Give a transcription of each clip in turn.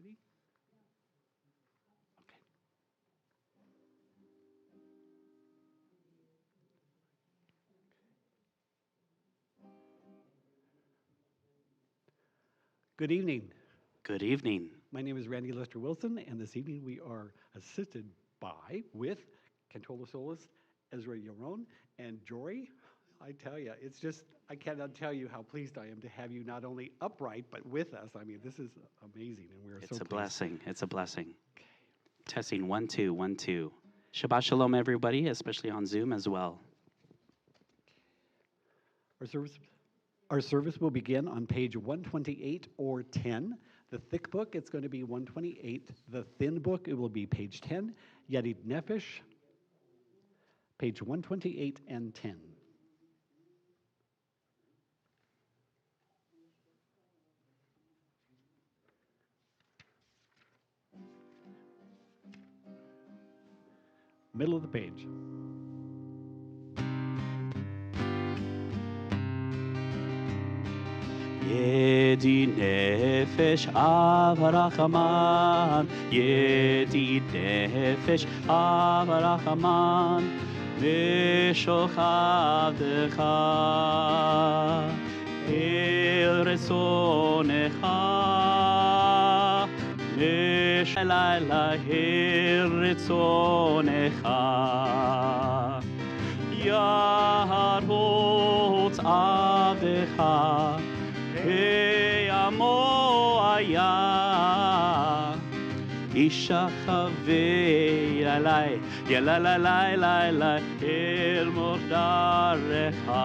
ready? Okay. Good evening. Good evening. My name is Randy Lester Wilson, and this evening we are assisted with Controller Solis, Ezra Yaron, and Jory. I tell you, it's just, I cannot tell you how pleased I am to have you not only upright, but with us. I mean, this is amazing, and we're so It's a pleased. blessing. It's a blessing. Testing 1 2 1 2. Shabbat shalom, everybody, especially on Zoom as well. Our service, our service will begin on page 128 or 10. The thick book, it's going to be 128. The thin book, it will be page 10. Yadid Nefesh, page 128 and 10. Middle of the page. Yedi nefesh avarachaman, Yedi nefesh avarachaman, Meshochadecha, El resonecha, Meshalayla El resonecha. Yaharot avecha, Amo aya, Ishachave yalai, yalalai lai lai, El mordarecha.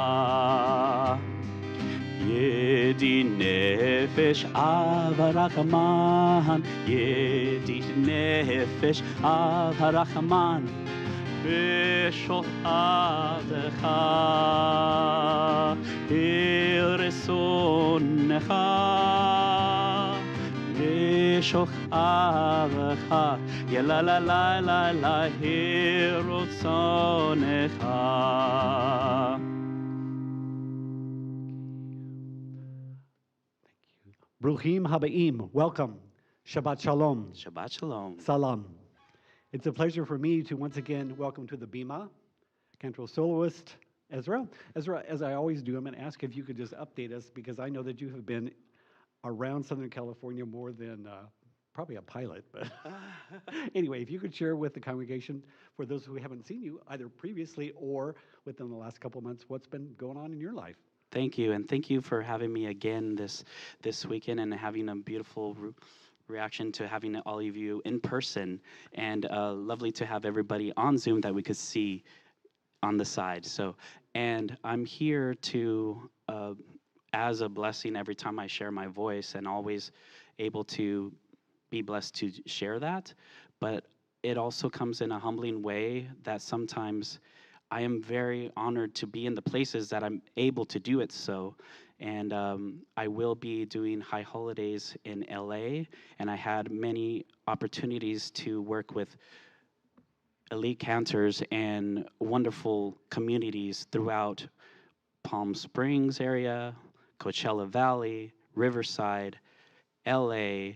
Yedi nefesh avarachaman, Yedi nefesh avarachaman, Beshochadecha, El resonecha, Beshochadecha, Yalalalai, El rotzonecha. Bruchim Habaim, welcome. Shabbat Shalom. Shabbat shalom. Salam. It's a pleasure for me to once again welcome to the Bima, cantor soloist Ezra. Ezra, as I always do, I'm going to ask if you could just update us because I know that you have been around Southern California more than probably a pilot. But anyway, if you could share with the congregation, for those who haven't seen you either previously or within the last couple of months, what's been going on in your life. Thank you, and thank you for having me again this weekend and having a beautiful reaction to having all of you in person, and lovely to have everybody on Zoom that we could see on the side. So, and I'm here to as a blessing every time I share my voice, and always able to be blessed to share that. But it also comes in a humbling way that sometimes I am very honored to be in the places that I'm able to do it so. And I will be doing High Holidays in LA, and I had many opportunities to work with elite cantors and wonderful communities throughout Palm Springs area, Coachella Valley, Riverside, LA,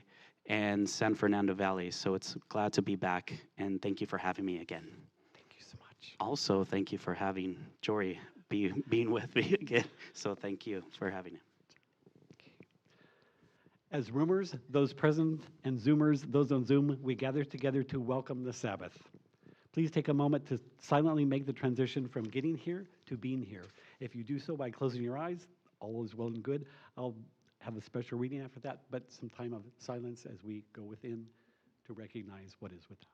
and San Fernando Valley. So it's glad to be back, and thank you for having me again. Thank you so much. Also, thank you for having Jory being with me again. So thank you for having him. As roomers, those present, and Zoomers, those on Zoom, we gather together to welcome the Sabbath. Please take a moment to silently make the transition from getting here to being here. If you do so by closing your eyes, all is well and good. I'll have a special reading after that, but some time of silence as we go within to recognize what is without.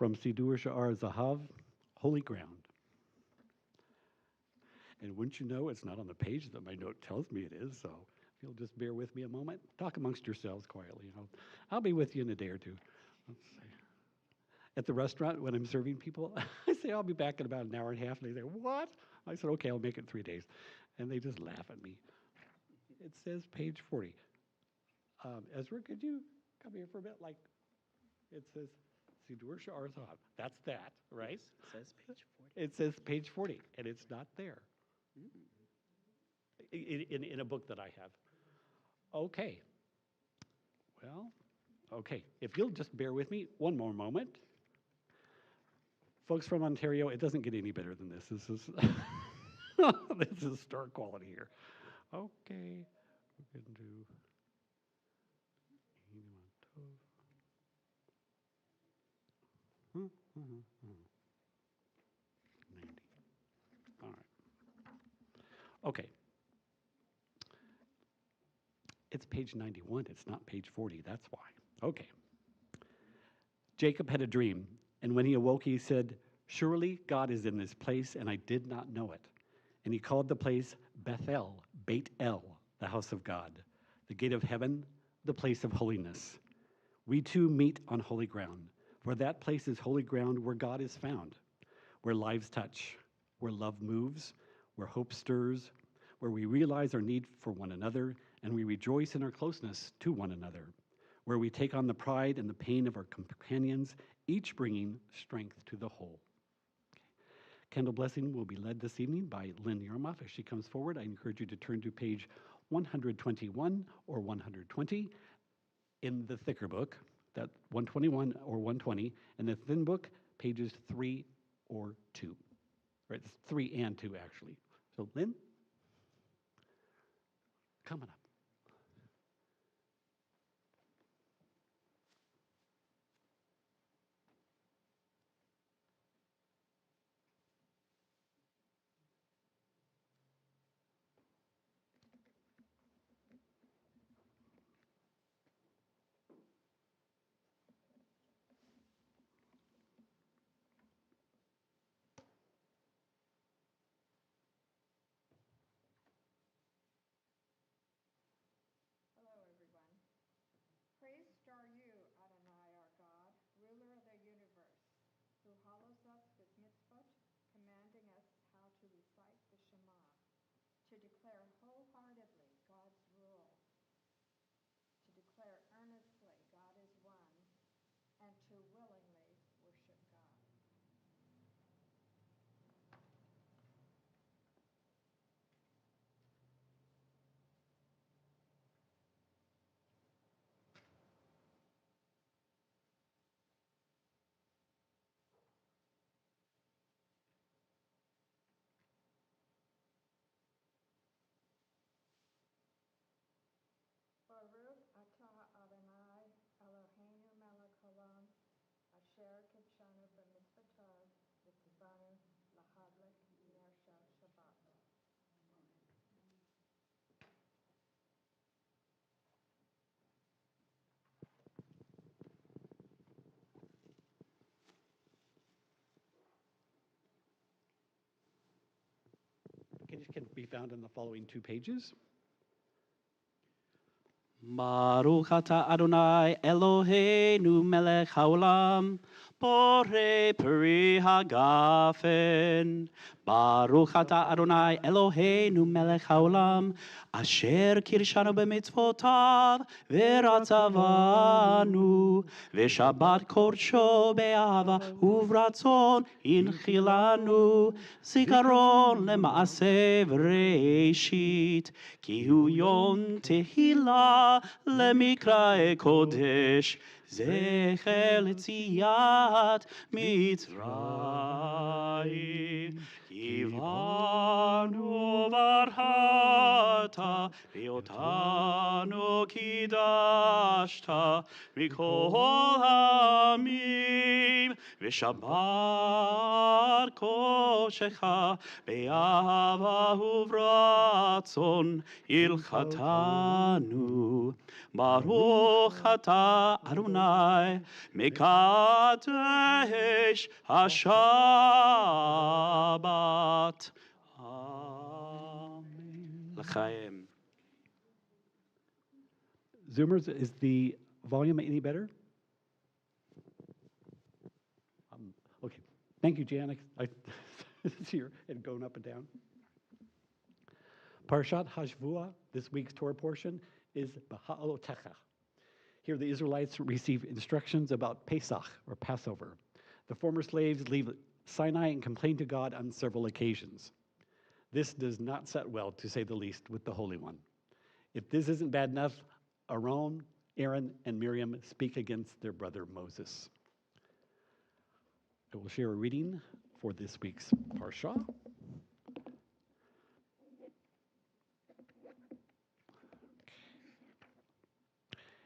from Sidur Sha'ar Zahav, Holy Ground. And wouldn't you know, it's not on the page that my note tells me it is, so if you'll just bear with me a moment, talk amongst yourselves quietly. I'll be with you in a day or two. Let's see. At the restaurant, when I'm serving people, I say, I'll be back in about an hour and a half. And they say, what? I said, okay, I'll make it 3 days. And they just laugh at me. It says page 40. Ezra, could you come here for a bit? Like, it says, Sidur Sha'ar Zahav. That's that, right? It says page 40. It says page 40, and it's not there in a book that I have. Okay. Well, okay. If you'll just bear with me one more moment. Folks from Ontario, it doesn't get any better than this. This is this is star quality here. Okay. We're going to do 90. All right. Okay. It's page 91. It's not page 40. That's why. Okay. Jacob had a dream, and when he awoke, he said, surely God is in this place, and I did not know it. And he called the place Bethel, Beit El, the house of God, the gate of heaven, the place of holiness. We too meet on holy ground, for that place is holy ground where God is found, where lives touch, where love moves, where hope stirs, where we realize our need for one another, and we rejoice in our closeness to one another, where we take on the pride and the pain of our companions, each bringing strength to the whole. Candle blessing will be led this evening by Lynn Yarmoff. As she comes forward, I encourage you to turn to page 121 or 120 in the thicker book, that 121 or 120, and the thin book, pages 3 or 2. Right, it's 3 and 2 actually. So Lynn, coming up. Hello, everyone. Praised are you, Adonai, our God, ruler of the universe, who hallows us with mitzvot, commanding us how to recite the Shema, to declare wholeheartedly God's rule, to declare earnestly God is one, and to willingly worship God. Baruch atah Adonai Eloheinu melech haolam, asher kidshanu b'mitzvotav v'tzivanu lahadlik ner shel Shabbat. Can be found in the following 2 pages. Baruch atah Adonai Eloheinu melech haolam, borei peri hagafen. Baruch atah Adonai Eloheinu melech haolam, asher kirshanu b'mitzvotav v'ratzavanu, v'shabbat kodsho be'ahava uvratzon inchilanu, zikaron lema'aseh v'reishit, ki hu yom tehillah למקראי קודש, זכר ליציאת מצרים. כי בנו ברהת ואותנו קידשת מכל העמים, ושבר קודשך באהבה וברצון הלכתנו. ברוך אתה אדוני מקדש השבת. אמן. לחיים. Zoomers, is the volume any better? Okay. Thank you, Jan. I see your head going up and down. Parshat Hashvuah, this week's Torah portion, is B'ha'alotecha. Here the Israelites receive instructions about Pesach, or Passover. The former slaves leave Sinai and complain to God on several occasions. This does not set well, to say the least, with the Holy One. If this isn't bad enough, Aaron, and Miriam speak against their brother Moses. I will share a reading for this week's Parsha.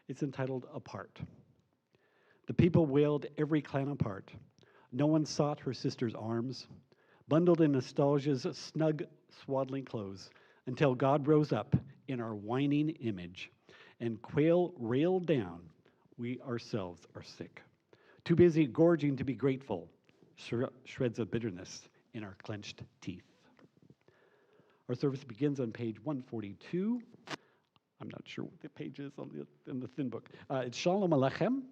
It's entitled Apart. The people wailed every clan apart. No one sought her sister's arms, bundled in nostalgia's snug, swaddling clothes, until God rose up in our whining image, and quail railed down, we ourselves are sick. Too busy gorging to be grateful, shreds of bitterness in our clenched teeth. Our service begins on page 142. I'm not sure what the page is in the thin book. It's Shalom Alechem.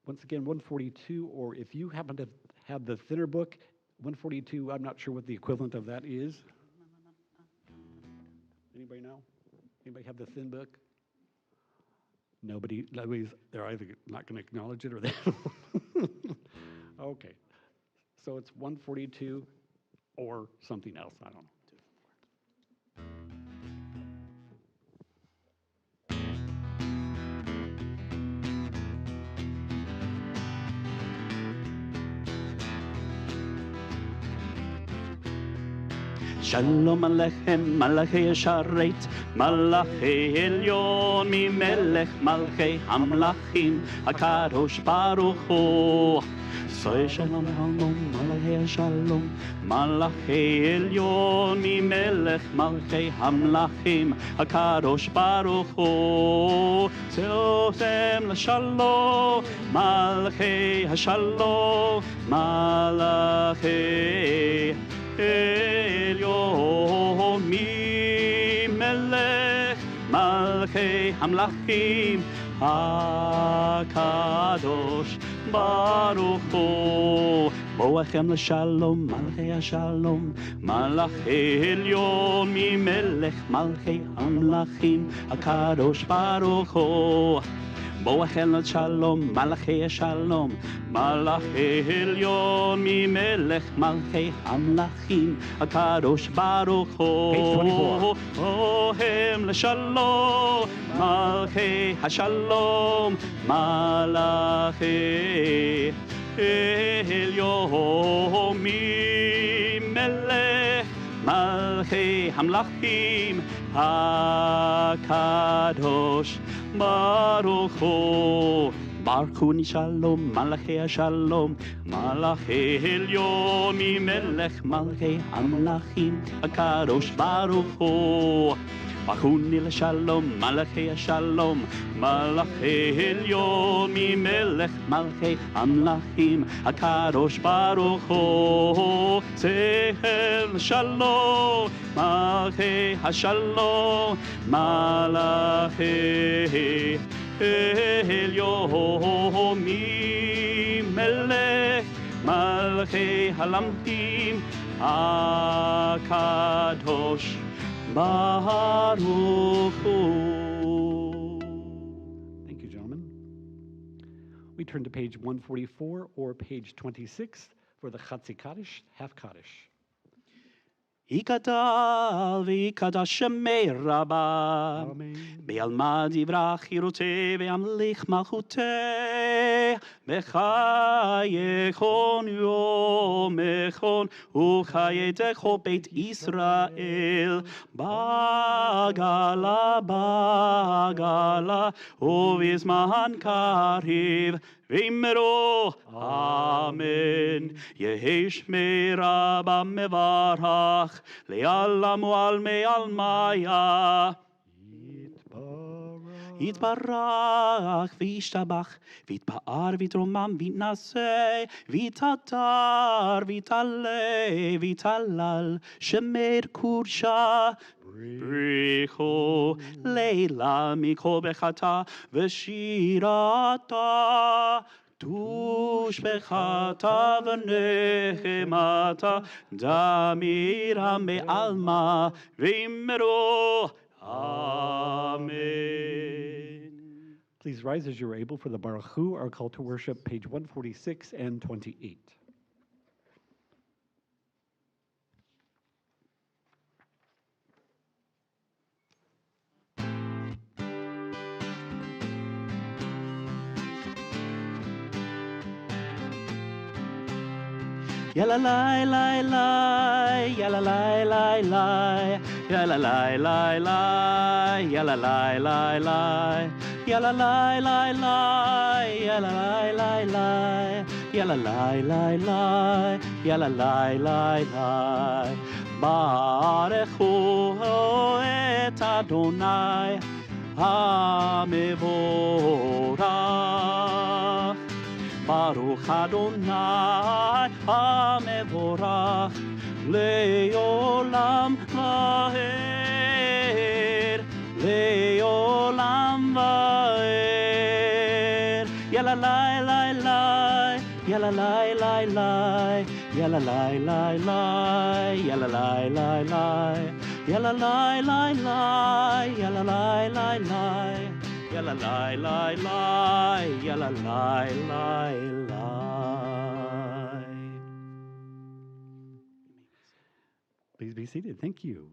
Once again, 142, or if you happen to have the thinner book, 142, I'm not sure what the equivalent of that is. Anybody know? Anybody have the thin book? Nobody's, they're either not going to acknowledge it or they Okay. So it's 142 or something else, I don't know. Shalom Alechem, Malachi Yesharet, Malachi Elyon, Mimelech, Malchei Hamlachim, HaKadosh Baruch Hu. Soy Shalom, Shalom, Malachi Shalom, Malachi Elyon, Mimelech, Malchei Hamlachim, HaKadosh Baruch Hu. Tziltem L'Shalom, Malachi Hashalom, Malachi Elyon Melech Malchei Hamlachim HaKadosh Baruch Hu. Boachem l'shalom Malchei Hashalom Malachei Elyon Melech Malchei Hamlachim HaKadosh Baruch Hu. Boachem l'shalom Malachei Hashalom Malachei Elyon Melech Malchei Hamlachim HaKadosh Baruch Hu. Boachem l'shalom Malchei Hashalom Malachei Elyon Melech Malchei Hamlachim HaKadosh Baruch Hu. Baruch Hu Shalom Malachei Shalom Malachei Elyon Melech Malchei Hamlachim HaKadosh Baruch Hu. Baruch Hu Shalom Malachei Shalom Malachei Elyon Melech Malchei Hamlachim HaKadosh Baruch Hu. Zehem Shalom Malchei Hashalom Malachei Elyon Melech Malchei Hamlachim HaKadosh Baruch Hu. Thank you, gentlemen. We turn to page 144 or page 26 for the Chatzi Kaddish, half Kaddish. יקדל ויקדש שמי רבה. Amen. בעלמא דברה חירותי וימליך מלכותי. בחייכון יומכון וחיי דכל בית ישראל. בגלה בגלה ובזמן קריב. ואמרו אמן. יהי שמי רבה מברך לעלם ועלמי עלמיה. יתברך וישתבח ויתפאר ויתרומם ויתנשא ויתהדר ויתעלה ויתהלל שמר קודשה בריחו לילה מכל בחטא ושירתה דוש בחטא ונחמתה דמירה מעלמה ואמרו Amen. Please rise as you are able for the Baruch Hu, our call to worship, page 146 and 28. Yalla lai lai lai, yalla lai lai lai, yalla lai lai lai, yalla lai lai lai, yalla lai lai lai, yalla lai lai lai, yalla lai lai lai, yalla lai lai lai. Barechu et Adonai HaMevorach. Baruch Adonai HaMevorach Le'olam va'er Le'olam va'er Yalla lai lai lai Yalla lai lai lai Yalla lai lai lai Yalla lai lai lai Yalla lai lai lai Yalla lai lai lai Yalla lai lai lai, yalla lai lai lai. Please be seated. Thank you.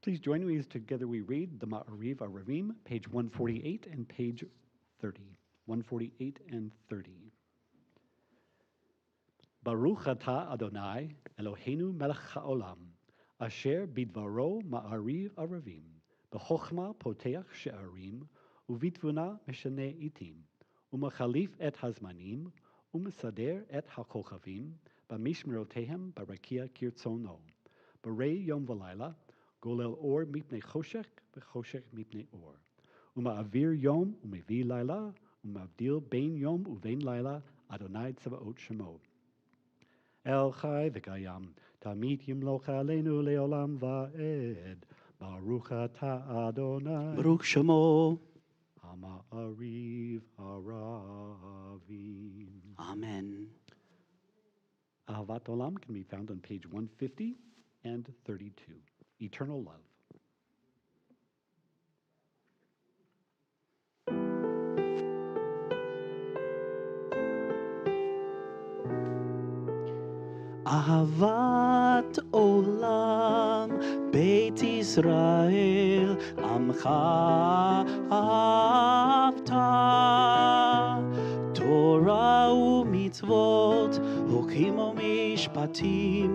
Please join me as together we read the Ma'ariv Aravim, page 148 and page 30. 148 and 30. Baruch atah Adonai Eloheinu melech haolam. Asher bidvaro ma'ariv aravim, b'chochma poteach she'arim, uvitvuna meshane itim, umachalif et hazmanim, umesader et hakochavim, b'mishmerotehem barakia kirtzono, b'rei yom v'layla, golel or mipnei choshech, v'choshech mipnei or, uma'avir yom umevi layla, umavdil bein yom uvein layla, Adonai tzavaot shemo. El chai v'kayam, Tamid yimloch aleinu leolam va'ed. Baruch atah Adonai. Baruch Shemo. Ha'ma'ariv haravim. Amen. Ahavat Olam can be found on page 150 and 32. Eternal love. Ahavat olam Beit Israel Amcha avta Torah u'mitzvot Hokim u'mishpatim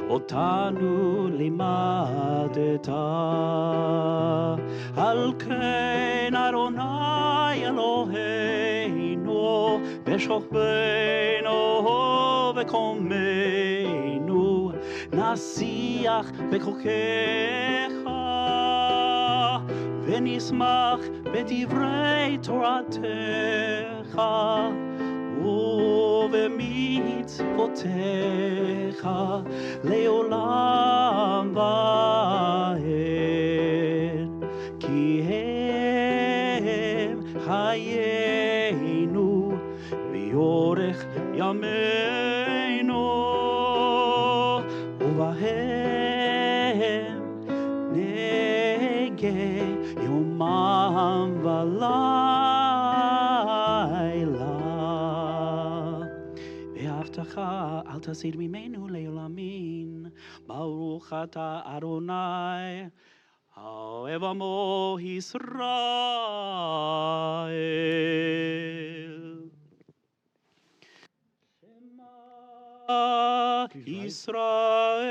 Otanu limadeta Al ken Adonai Eloheinu B'shochbeinu v'komeinu Nasiach b'kokecha V'nismach b'divrei Toratecha ובמצוותיך לעולם ועד כי הם חיינו ויורך ימינו ובהם נגה יומם ולילה הבטחה, אל תסיר ממנו לעולמים. ברוך אתה אדוני, האוהב עמו ישראל. שמע ישראל,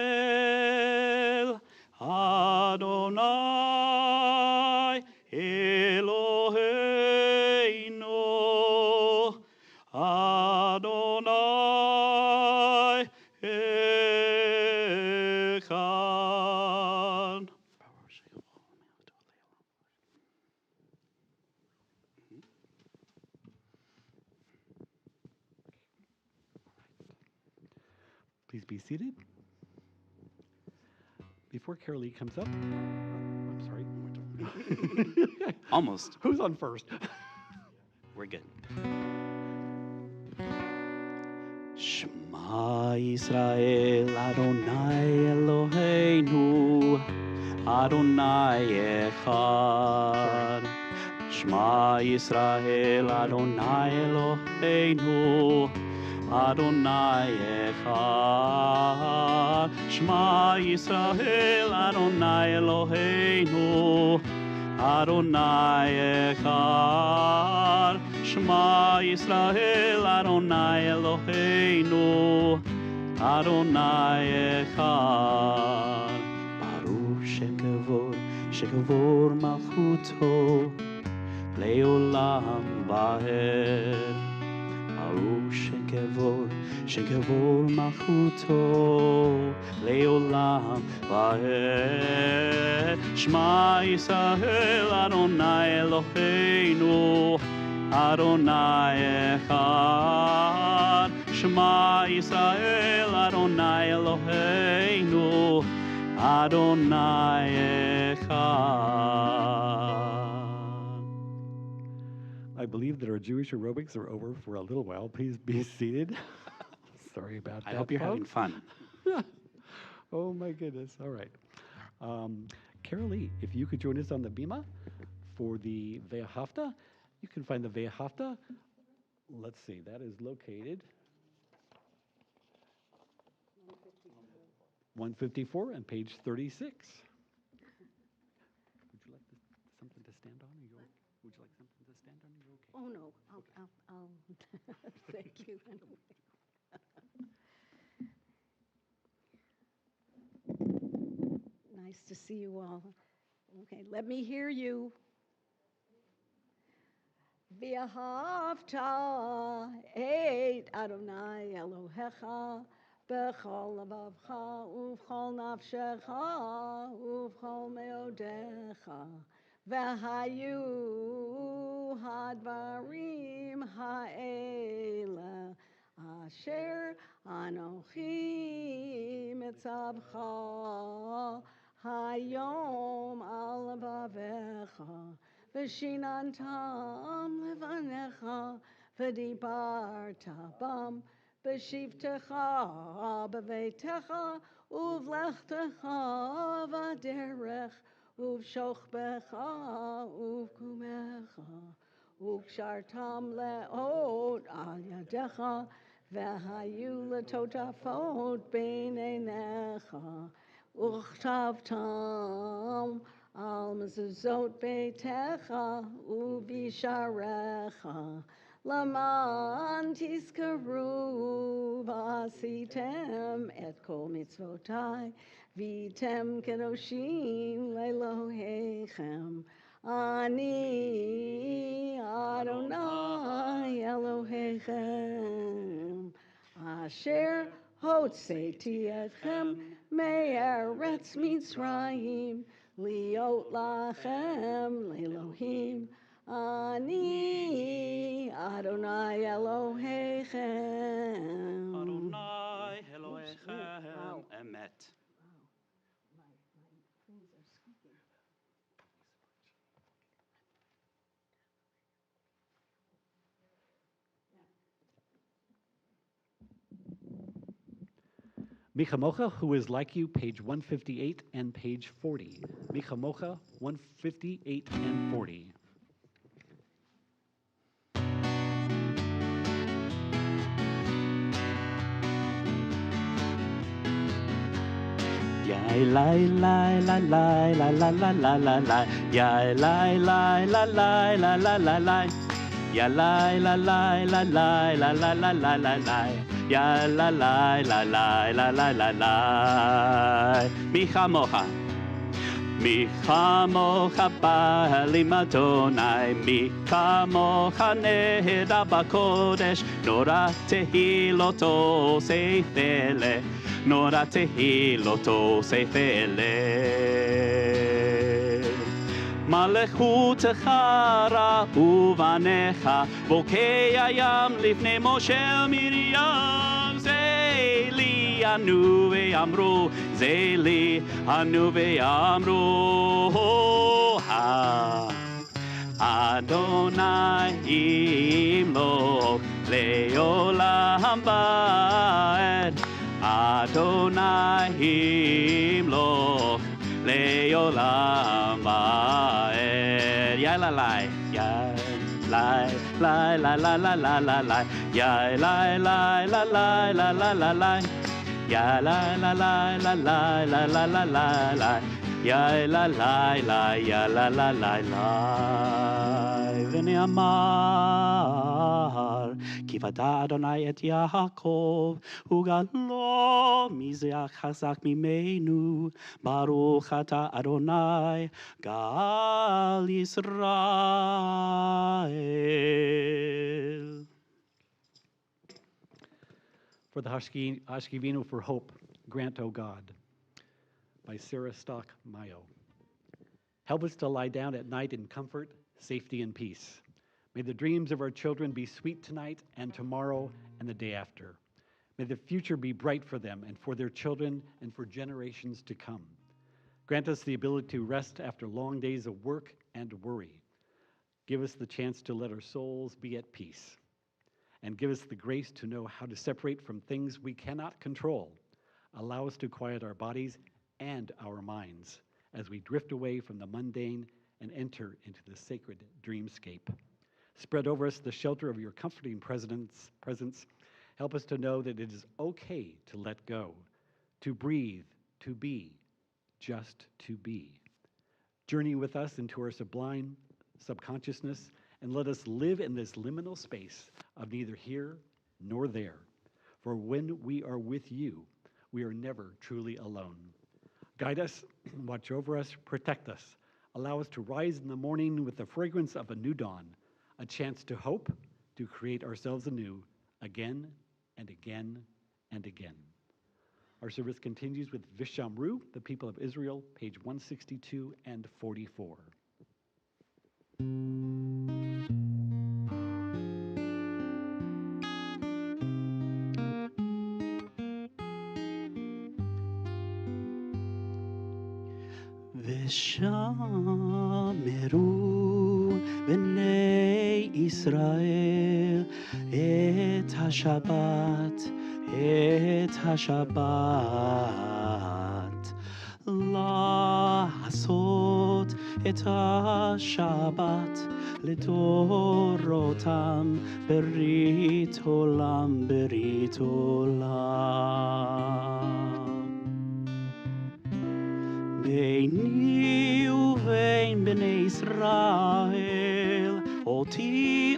אדוני אלוהינו, אדוני אחד. Please be seated. Before Carolee comes up, I'm sorry. Almost. Who's on first? We're good. Shema Yisrael, Adonai Eloheinu, Adonai Echad. Shema Yisrael, Adonai Eloheinu, Adonai Echad. Shema Yisrael, Adonai Eloheinu, Adonai Echad. Shema Yisrael, Adonai Eloheinu, Adonai Echad. Baruch shekavod malchuto, leolam vaed. Baruch shekavod malchuto, leolam vaed. Shema Yisrael, Adonai Eloheinu, Adonai Echad. Shema Yisrael, Adonai Eloheinu, Adonai Echad. I believe that our Jewish aerobics are over for a little while. Please be seated. Sorry about that. I hope you're having folks. fun. Oh my goodness. All right. Carolee, if you could join us on the Bima for the Ve'ahavta, you can find the Ve'ahavta. Let's see, that is located 154 and page 36. Would you like something to stand on? Are you okay? Would you like something to stand on? Are you okay? Oh, no, I'll thank you anyway. Nice to see you all. Okay, let me hear you. V'ahavta et Adonai Elohecha b'chol lavavcha u'v'chol nafshecha u'v'chol meodecha v'hayu hadvarim ha'ela asher anochi mitzavcha hayom al lavavecha V'shinantam levanecha, v'dibarta bam, b'shivtecha b'veitecha, uv'lechtecha v'derech, uv'shochbecha uv'kumecha, uv'kshartam le'ot al yadecha, v'hayu letotafot b'neinecha, uchtavtam al mezuzot beitecha ubisharecha laman tizkaru v'asitem et kol mitzvotai v'item kedoshim le'elohechem ani Adonai Elohechem asher hotzeti etchem me'eretz Mitzrayim Liot lachem le'elohim ani Adonai Elohechem. Adonai Elohechem Wow. emet. My things are squeaking. Michamocha, who is like you, page 158 and page 40. Michamocha, 158 and 40. la la la la la la la la la la. Ya la la la la la la la la. Ya la la la la la la la la la la la. Ya la la la la la la la la. Mi chamocha. Mi chamocha ba'alim Adonai, mi chamocha neheda b'kodesh, nora tehiloto seifele, nora tehiloto seifele. מלכותך רעו בניך, בוקי הים לפני משה מרים, זה לי ענו ואמרו, זה לי ענו ואמרו, אדוני ימלוך לעולם ועד, אדוני ימלוך לעולם ועד. Ya la la, ya la la la la la la la la, ya la la la la la la la la, ya la la la la la la la la la la, ya la la la ya la la la la. ונאמר כי ודע אדוני את יעקב וגאלו מזה החזק ממנו ברוך אתה אדוני גאל ישראל. For the Hashkivinu for Hope, Grant, O God, by Sarah Stock Mayo. Help us to lie down at night in comfort, safety, and peace. May the dreams of our children be sweet tonight and tomorrow and the day after. May the future be bright for them and for their children and for generations to come. Grant us the ability to rest after long days of work and worry. Give us the chance to let our souls be at peace. And give us the grace to know how to separate from things we cannot control. Allow us to quiet our bodies and our minds as we drift away from the mundane and enter into the sacred dreamscape. Spread over us the shelter of your comforting presence. Help us to know that it is okay to let go, to breathe, to be, just to be. Journey with us into our sublime subconsciousness and let us live in this liminal space of neither here nor there. For when we are with you, we are never truly alone. Guide us, watch over us, protect us. Allow us to rise in the morning with the fragrance of a new dawn, a chance to hope, to create ourselves anew, again and again and again. Our service continues with Vishamru, the people of Israel, page 162 and 44. ושמרו בני ישראל את השבת, את השבת, לעשות את השבת לדורותם ברית עולם, ברית עולם. ביני ובין בני ישראל, אותי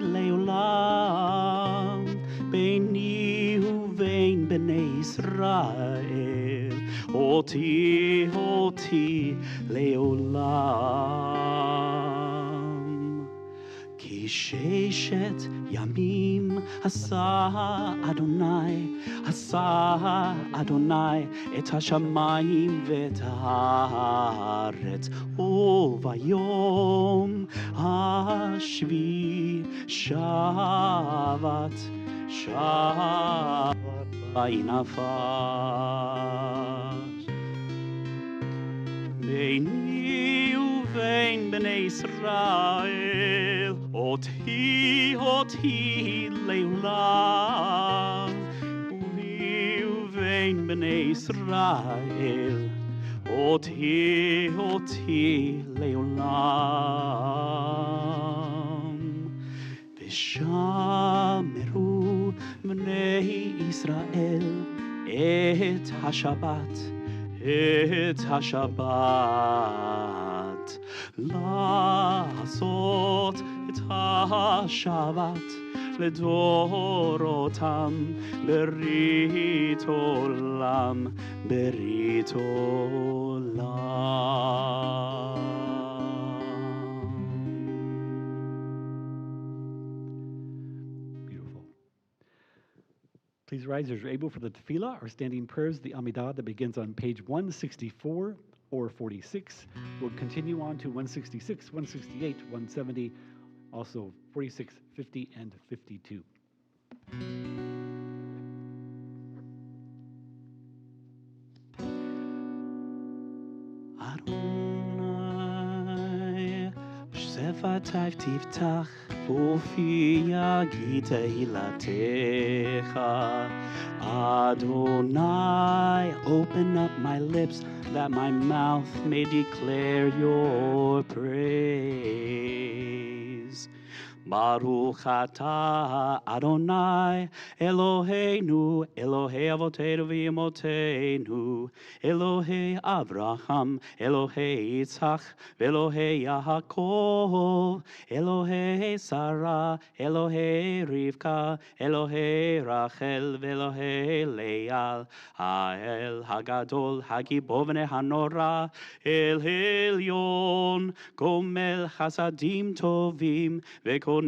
לעולם. ביני ובין בני ישראל, אותי לעולם. כי ששת ימים עשה אדוני את השמיים ואת הארץ, וביום השביעי שבת וינפש. ביני ובין בני ישראל, אותי לעולם. ובי ובין בני ישראל, אותי לעולם. ושמרו בני ישראל את השבת, את השבת, לעשות את השבת לדורותם, ברית עולם, ברית עולם. Beautiful. Please rise as you're able for the tefillah, our standing prayers, the Amidah that begins on page 164 or 46. We'll continue on to 166, 168, 170, also 46, 50, and 52. אדוני, שפתיו תפתח ופי יגיד תהילתך. Adonai, open up my lips that my mouth may declare your praise. Baruch atah Adonai Eloheinu, Elohei Avotenu v'Imotenu, Elohei Avraham, Elohei Yitzchak, Elohei Yaakov, Elohei Sarah, Elohei Rivka, Elohei Rachel, Elohei Leah, Ha'el Hagadol, Hagibor v'Hanora, El Elyon, Gomel Chasadim Tovim, וקונה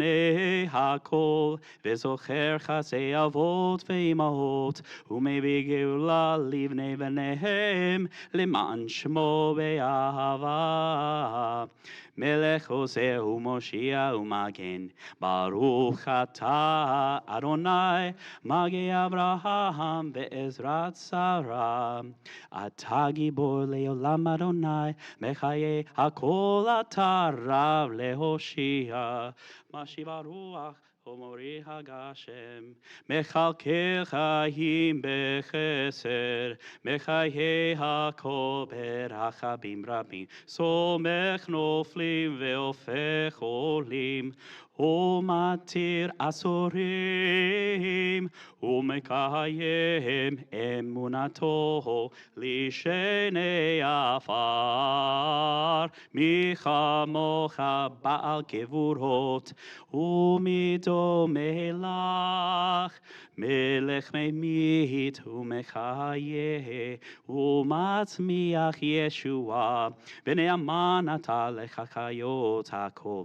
הכל, וזוכר חסי אבות ואימהות, ומביא גאולה לבני בניהם, למען שמו באהבה. מלך עושה ומושיע ומגן, ברוך אתה אדוני, מגן אברהם בעזרת שרה. אתה גיבור לעולם אדוני, מחיי הכל אתה רב להושיע. משיב הרוח ומוריד הגשם, מכלכל חיים בחסר, מחיי הכל ברחמים רבים, סומך נופלים והופך עולים, ומתיר אסורים, ומקיים אמונתו לשני עפר. מי כמוך בעל גבורות, ומי דומה לך, מלך ממית ומחיה, ומצמיח ישועה, ונאמן אתה לך חיות הכל.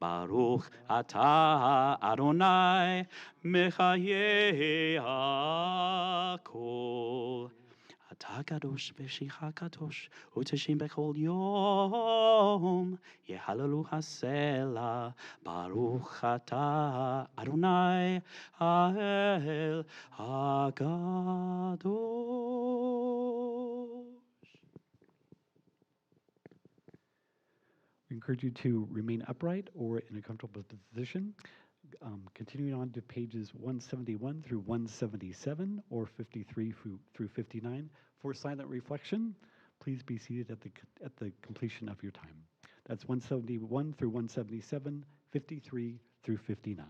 ברוך אתה אדוני, מחיי הכל. אתה קדוש ושיך קדוש, ותשים בכל יום, יהללו הסלע. ברוך אתה אדוני, האל הקדוש. We encourage you to remain upright or in a comfortable position. Continuing on to pages 171 through 177 or 53 through 59 for silent reflection. Please be seated at the completion of your time. That's 171 through 177, 53 through 59.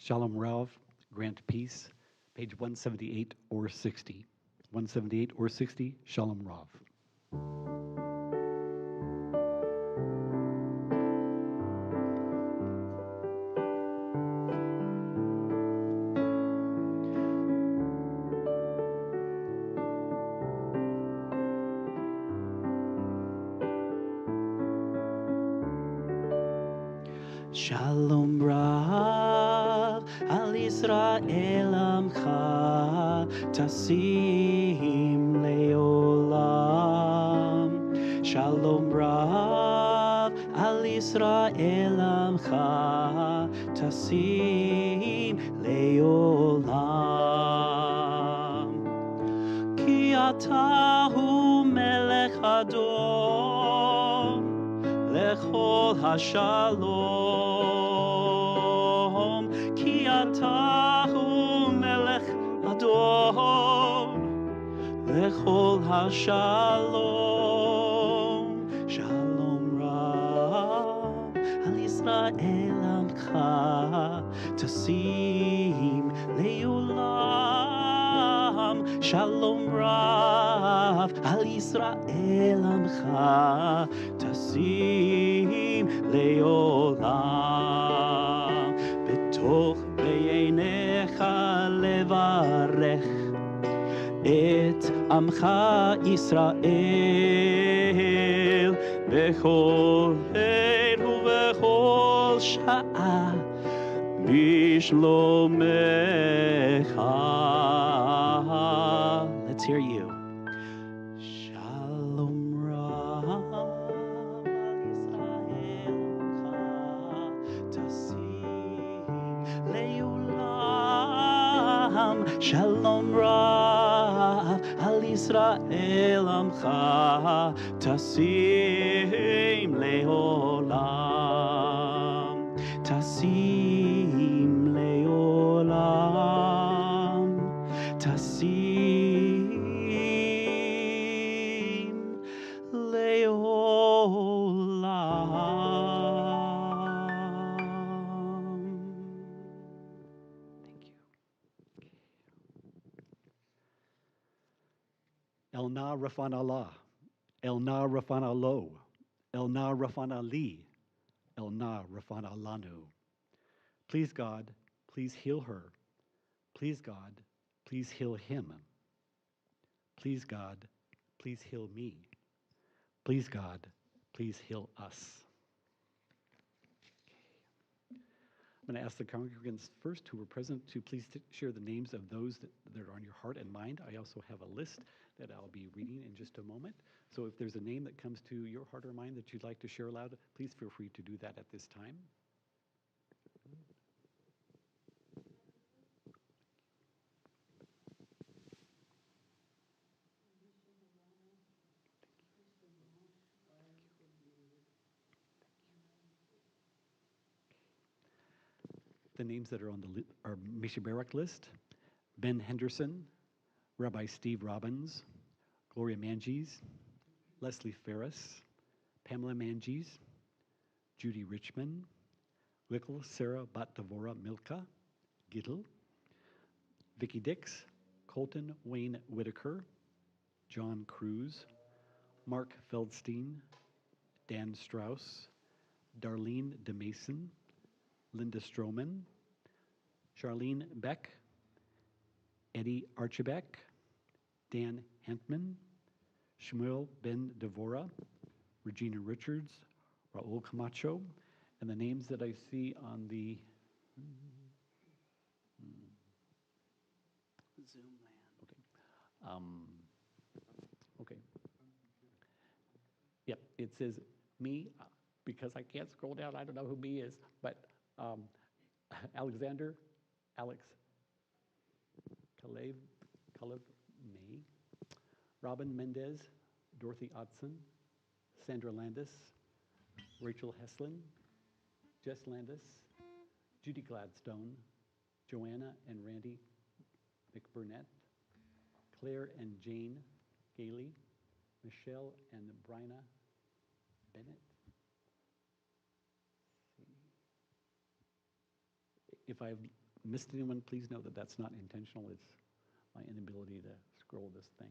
Shalom Rav, grant peace. Page 178 or 60. 178 or 60, Shalom Rav. Shalom Rav al Yisrael Amcha Tasim Leolam. Shalom Rav al Yisrael Amcha Tasim Leolam. Ki atahu melech adon lechol hashalom. Ki atahu melech adon lechol hashalom. Shalom Rav al Yisrael amcha tasim leolam. Shalom Rav al Yisrael amcha tasim leolam. Betoch beinecha levarech et amcha Yisrael bechol ein ubechol sha'a bishlomecha. Let's hear you. Shalom Rav al Yisrael amcha tasim leolam. Shalom Rav al Yisrael amcha tasim leolam. Tasim leolam. Tasim leolam. Thank you. El Na Rafan Allah, El Na Rafan Alo, El Na Rafan Ali, El Na Rafan Alanu. Please God, please heal her. Please God, please heal him. Please God, please heal me. Please God, please heal us. I'm going to ask the congregants first who were present to please share the names of those that are on your heart and mind. I also have a list that I'll be reading in just a moment. So if there's a name that comes to your heart or mind that you'd like to share aloud, please feel free to do that at this time. The names that are on the our Mishabarak list: Ben Henderson, Rabbi Steve Robbins, Gloria Manges, Leslie Ferris, Pamela Manges, Judy Richmond, Lickle Sarah Bat-Devora Milka, Gittel, Vicki Dix, Colton Wayne Whitaker, John Cruz, Mark Feldstein, Dan Strauss, Darlene DeMason, Linda Stroman, Charlene Beck, Eddie Archibek, Dan Hentman, Shmuel Ben Devora, Regina Richards, Raul Camacho, and the names that I see on the Zoom land. Okay. Yep, it says me, because I can't scroll down, I don't know who me is, but Alexander, Alex, Kalev May, Robin Mendez, Dorothy Otson, Sandra Landis, Rachel Heslin, Jess Landis, Judy Gladstone, Joanna and Randy McBurnett, Claire and Jane Gailey, Michelle and Bryna Bennett. If I've missed anyone, please know that that's not intentional. It's my inability to scroll this thing.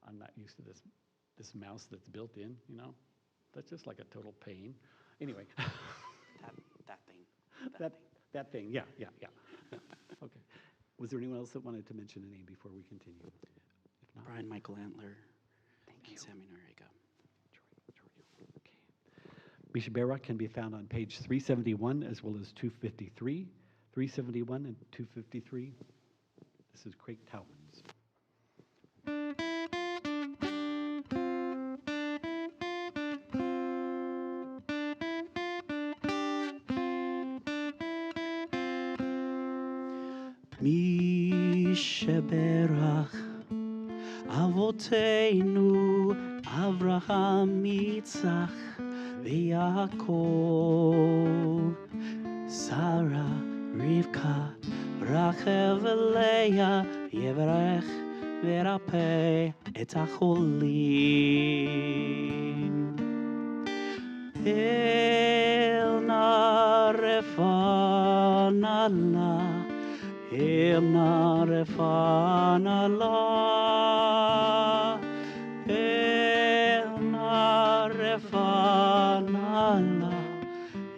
I'm not used to this mouse that's built in, you know? That's just like a total pain. Anyway. That thing. That thing, yeah. Okay. Was there anyone else that wanted to mention a name before we continue? If not, Brian Michael Antler. thank And you. Sammy Noriega. Okay. Mishabera can be found on page 371 as well as 253. 371 and 253. This is Craig Towns. Mishaberach Avotenu Avraham Yitzchak Yaakov Sarah Rivka Rachel Leah Yevarech Verapeh et Acholim El Narefana La El Narefana La El Narefana La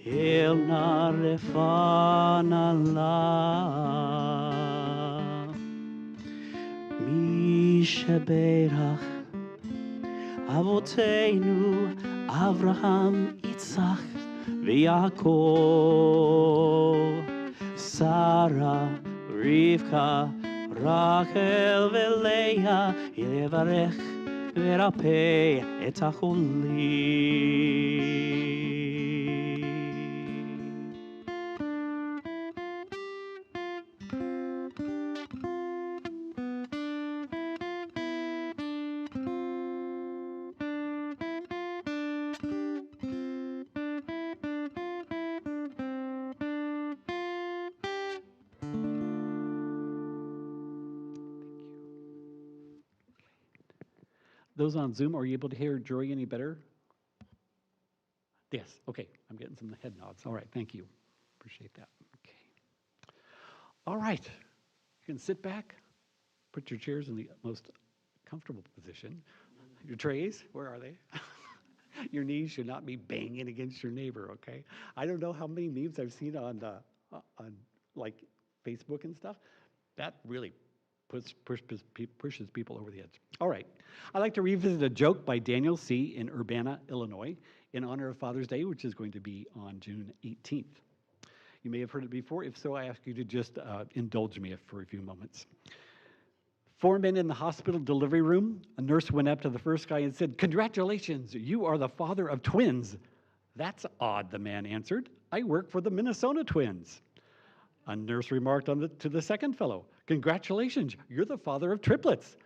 El Narefana La Mishaberach Avotenu Avraham Yitzchak Yaakov Sarah Rivka Rachel Leah Yevarech Verapeh et Acholim. Those on Zoom, are you able to hear Jory any better? Yes, okay. I'm getting some head nods. All right, thank you. Appreciate that. Okay. All right. You can sit back, put your chairs in the most comfortable position. Your trays, where are they? Your knees should not be banging against your neighbor, okay? I don't know how many memes I've seen on like Facebook and stuff. That really pushes people over the edge. All right. I'd like to revisit a joke by Daniel C. in Urbana, Illinois, in honor of Father's Day, which is going to be on June 18th. You may have heard it before. If so, I ask you to just indulge me for a few moments. 4 men in the hospital delivery room. A nurse went up to the first guy and said, "Congratulations, you are the father of twins." "That's odd," the man answered. "I work for the Minnesota Twins." A nurse remarked to the second fellow, "Congratulations, you're the father of triplets."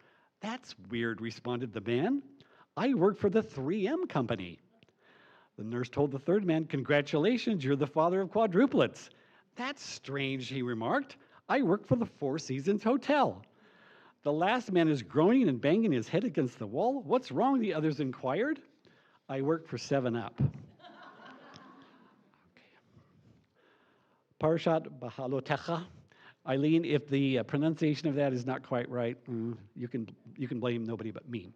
"That's weird," responded the man. "I work for the 3M company." The nurse told the third man, "Congratulations, you're the father of quadruplets." "That's strange," he remarked. "I work for the Four Seasons Hotel." The last man is groaning and banging his head against the wall. "What's wrong?" the others inquired. "I work for 7-Up. Parashat Bahalotecha. Eileen, if the pronunciation of that is not quite right, you can blame nobody but me.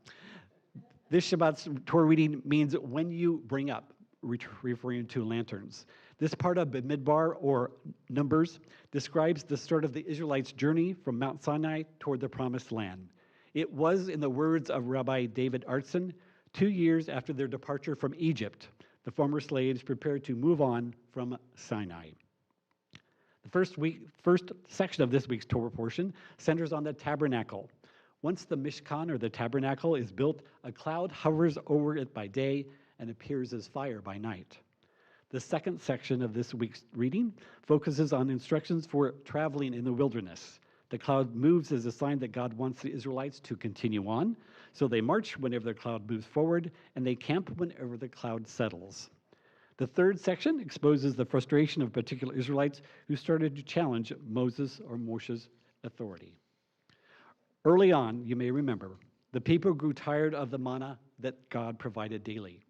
This Shabbat's Torah reading means "when you bring up," referring to lanterns. This part of Bamidbar, or Numbers, describes the start of the Israelites' journey from Mount Sinai toward the Promised Land. It was, in the words of Rabbi David Artson, 2 years after their departure from Egypt. The former slaves prepared to move on from Sinai. The first section of this week's Torah portion centers on the tabernacle. Once the Mishkan, or the tabernacle, is built, a cloud hovers over it by day and appears as fire by night. The second section of this week's reading focuses on instructions for traveling in the wilderness. The cloud moves as a sign that God wants the Israelites to continue on, so they march whenever the cloud moves forward, and they camp whenever the cloud settles. The third section exposes the frustration of particular Israelites who started to challenge Moses or Moshe's authority. Early on, you may remember, the people grew tired of the manna that God provided daily.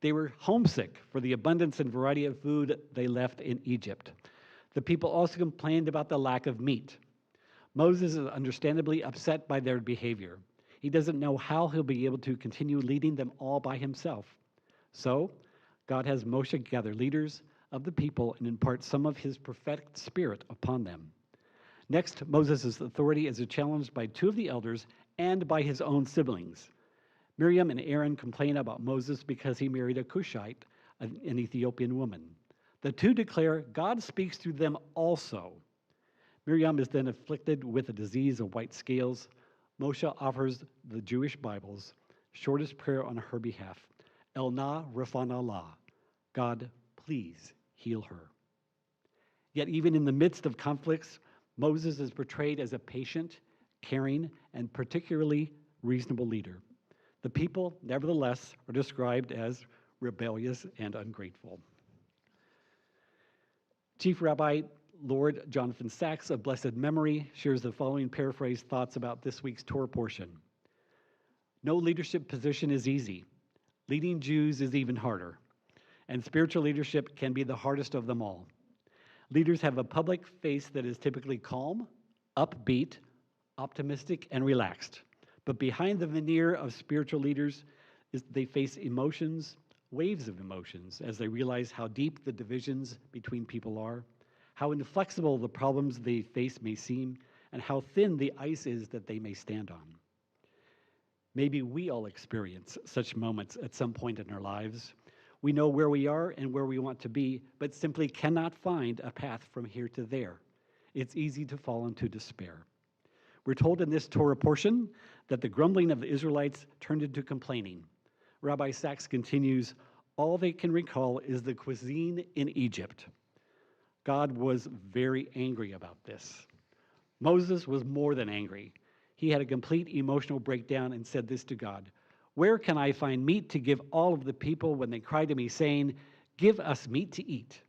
They were homesick for the abundance and variety of food they left in Egypt. The people also complained about the lack of meat. Moses is understandably upset by their behavior. He doesn't know how he'll be able to continue leading them all by himself. So, God has Moshe gather leaders of the people and impart some of his prophetic spirit upon them. Next, Moses' authority is challenged by two of the elders and by his own siblings. Miriam and Aaron complain about Moses because he married a Cushite, an Ethiopian woman. The two declare God speaks through them also. Miriam is then afflicted with a disease of white scales. Moshe offers the Jewish Bible's shortest prayer on her behalf, El Na Rafana La, God, please heal her. Yet even in the midst of conflicts, Moses is portrayed as a patient, caring, and particularly reasonable leader. The people, nevertheless, are described as rebellious and ungrateful. Chief Rabbi Lord Jonathan Sachs of blessed memory shares the following paraphrased thoughts about this week's Torah portion. No leadership position is easy. Leading Jews is even harder. And spiritual leadership can be the hardest of them all. Leaders have a public face that is typically calm, upbeat, optimistic, and relaxed. But behind the veneer of spiritual leaders, they face emotions, waves of emotions, as they realize how deep the divisions between people are, how inflexible the problems they face may seem, and how thin the ice is that they may stand on. Maybe we all experience such moments at some point in our lives. We know where we are and where we want to be, but simply cannot find a path from here to there. It's easy to fall into despair. We're told in this Torah portion that the grumbling of the Israelites turned into complaining. Rabbi Sachs continues, all they can recall is the cuisine in Egypt. God was very angry about this. Moses was more than angry. He had a complete emotional breakdown and said this to God, where can I find meat to give all of the people when they cry to me saying, give us meat to eat?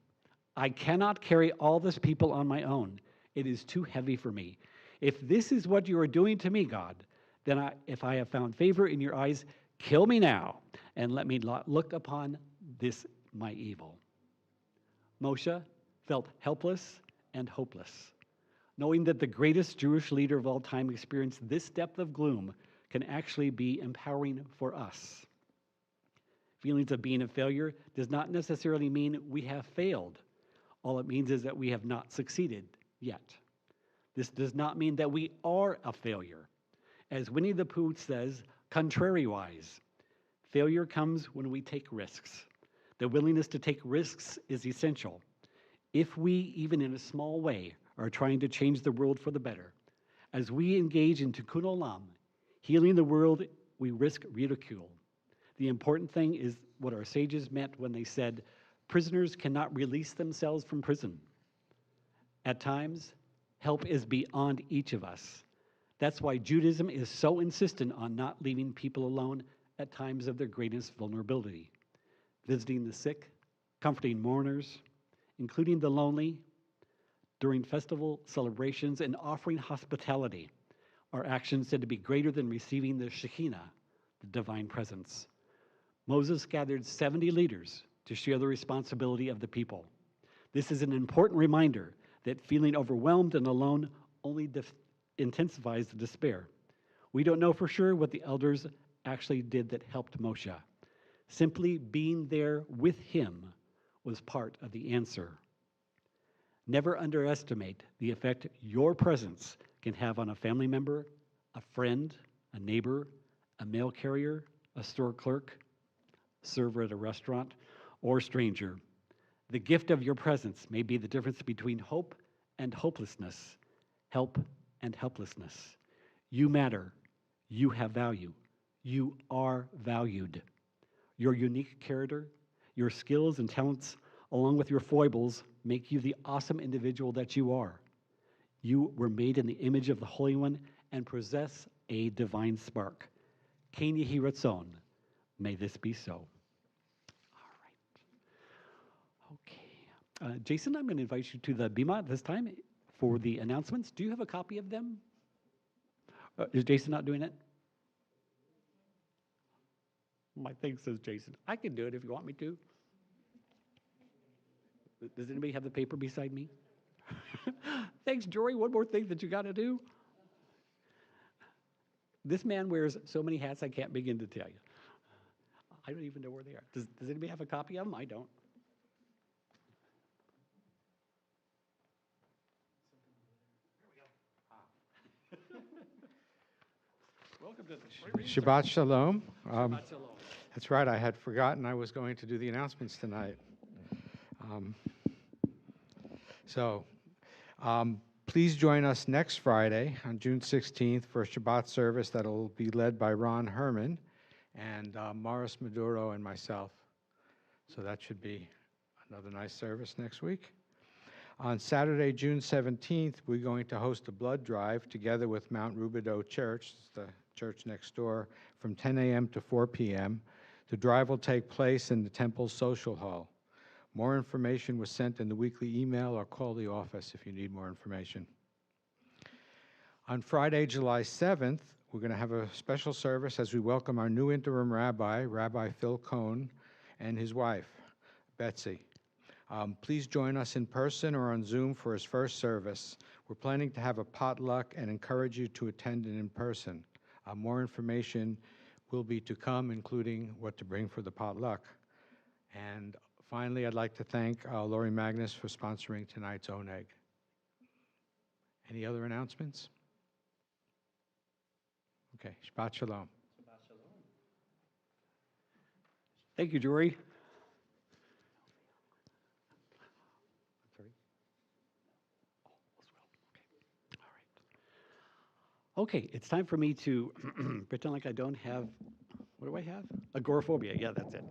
I cannot carry all this people on my own. It is too heavy for me. If this is what you are doing to me, God, then if I have found favor in your eyes, kill me now and let me look upon this my evil. Moshe felt helpless and hopeless. Knowing that the greatest Jewish leader of all time experienced this depth of gloom can actually be empowering for us. Feelings of being a failure does not necessarily mean we have failed. All it means is that we have not succeeded yet. This does not mean that we are a failure. As Winnie the Pooh says, contrariwise, failure comes when we take risks. The willingness to take risks is essential. If we, even in a small way, are trying to change the world for the better, as we engage in tikkun olam, healing the world, we risk ridicule. The important thing is what our sages meant when they said, prisoners cannot release themselves from prison. At times, help is beyond each of us. That's why Judaism is so insistent on not leaving people alone at times of their greatest vulnerability. Visiting the sick, comforting mourners, including the lonely, during festival celebrations, and offering hospitality are actions said to be greater than receiving the Shekinah, the divine presence. Moses gathered 70 leaders to share the responsibility of the people. This is an important reminder that feeling overwhelmed and alone only intensifies the despair. We don't know for sure what the elders actually did that helped Moshe. Simply being there with him was part of the answer. Never underestimate the effect your presence can have on a family member, a friend, a neighbor, a mail carrier, a store clerk, server at a restaurant, or stranger. The gift of your presence may be the difference between hope and hopelessness, help and helplessness. You matter. You have value. You are valued. Your unique character, your skills and talents, along with your foibles, make you the awesome individual that you are. You were made in the image of the Holy One and possess a divine spark. Ken Yehi Ratzon. May this be so. All right. Okay. Jason, I'm going to invite you to the Bima at this time for the announcements. Do you have a copy of them? Is Jason not doing it? My thing says Jason. I can do it if you want me to. Does anybody have the paper beside me? Thanks, Jory. One more thing that you got to do. This man wears so many hats, I can't begin to tell you. I don't even know where they are. Does anybody have a copy of them? I don't. Welcome to the Shabbat Shalom. Shabbat Shalom. That's right, I had forgotten I was going to do the announcements tonight. Please join us next Friday on June 16th for a Shabbat service that will be led by Ron Herman and Morris Maduro and myself. So that should be another nice service next week. On Saturday, June 17th, we're going to host a blood drive together with Mount Rubidoux Church, the church next door, from 10 a.m. to 4 p.m. The drive will take place in the Temple's Social Hall. More information was sent in the weekly email, or call the office if you need more information. On Friday, July 7th, we're going to have a special service as we welcome our new interim rabbi, Rabbi Phil Cohn, and his wife, Betsy. Please join us in person or on Zoom for his first service. We're planning to have a potluck and encourage you to attend it in person. More information will be to come, including what to bring for the potluck. And finally, I'd like to thank Lori Magnus for sponsoring tonight's Own Egg. Any other announcements? Okay, Shabbat Shalom. Thank you, Jory. Okay, it's time for me to pretend like I don't have, what do I have? Agoraphobia, yeah, that's it.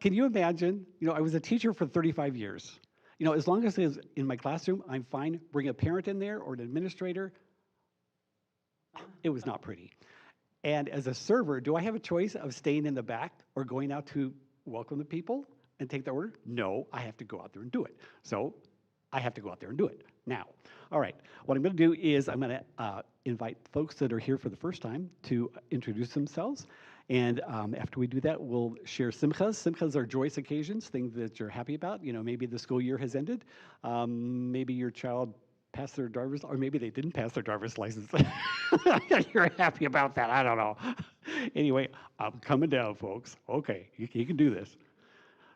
Can you imagine? I was a teacher for 35 years. As long as it's in my classroom, I'm fine. Bring a parent in there or an administrator. It was not pretty. And as a server, do I have a choice of staying in the back or going out to welcome the people and take the order? No, I have to go out there and do it. So I have to go out there and do it now. All right, what I'm going to do is I'm going to invite folks that are here for the first time to introduce themselves. And after we do that, we'll share simchas. Simchas are joyous occasions, things that you're happy about. Maybe the school year has ended. Maybe your child passed their driver's, or maybe they didn't pass their driver's license. You're happy about that. I don't know. Anyway, I'm coming down, folks. Okay, you can do this.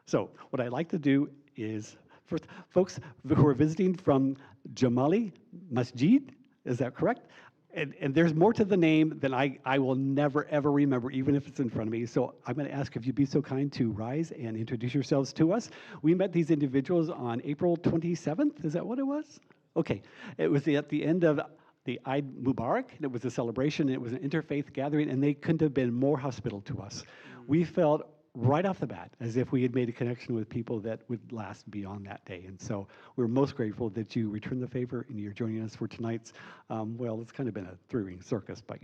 So what I'd like to do is, first, folks who are visiting from Jamali Masjid, is that correct? And there's more to the name than I will never, ever remember, even if it's in front of me. So I'm going to ask if you'd be so kind to rise and introduce yourselves to us. We met these individuals on April 27th. Is that what it was? Okay. It was at the end of the Eid Mubarak. It was a celebration. It was an interfaith gathering, and they couldn't have been more hospitable to us. We felt right off the bat as if we had made a connection with people that would last beyond that day. And so we're most grateful that you returned the favor and you're joining us for tonight's, well, it's kind of been a three-ring circus, but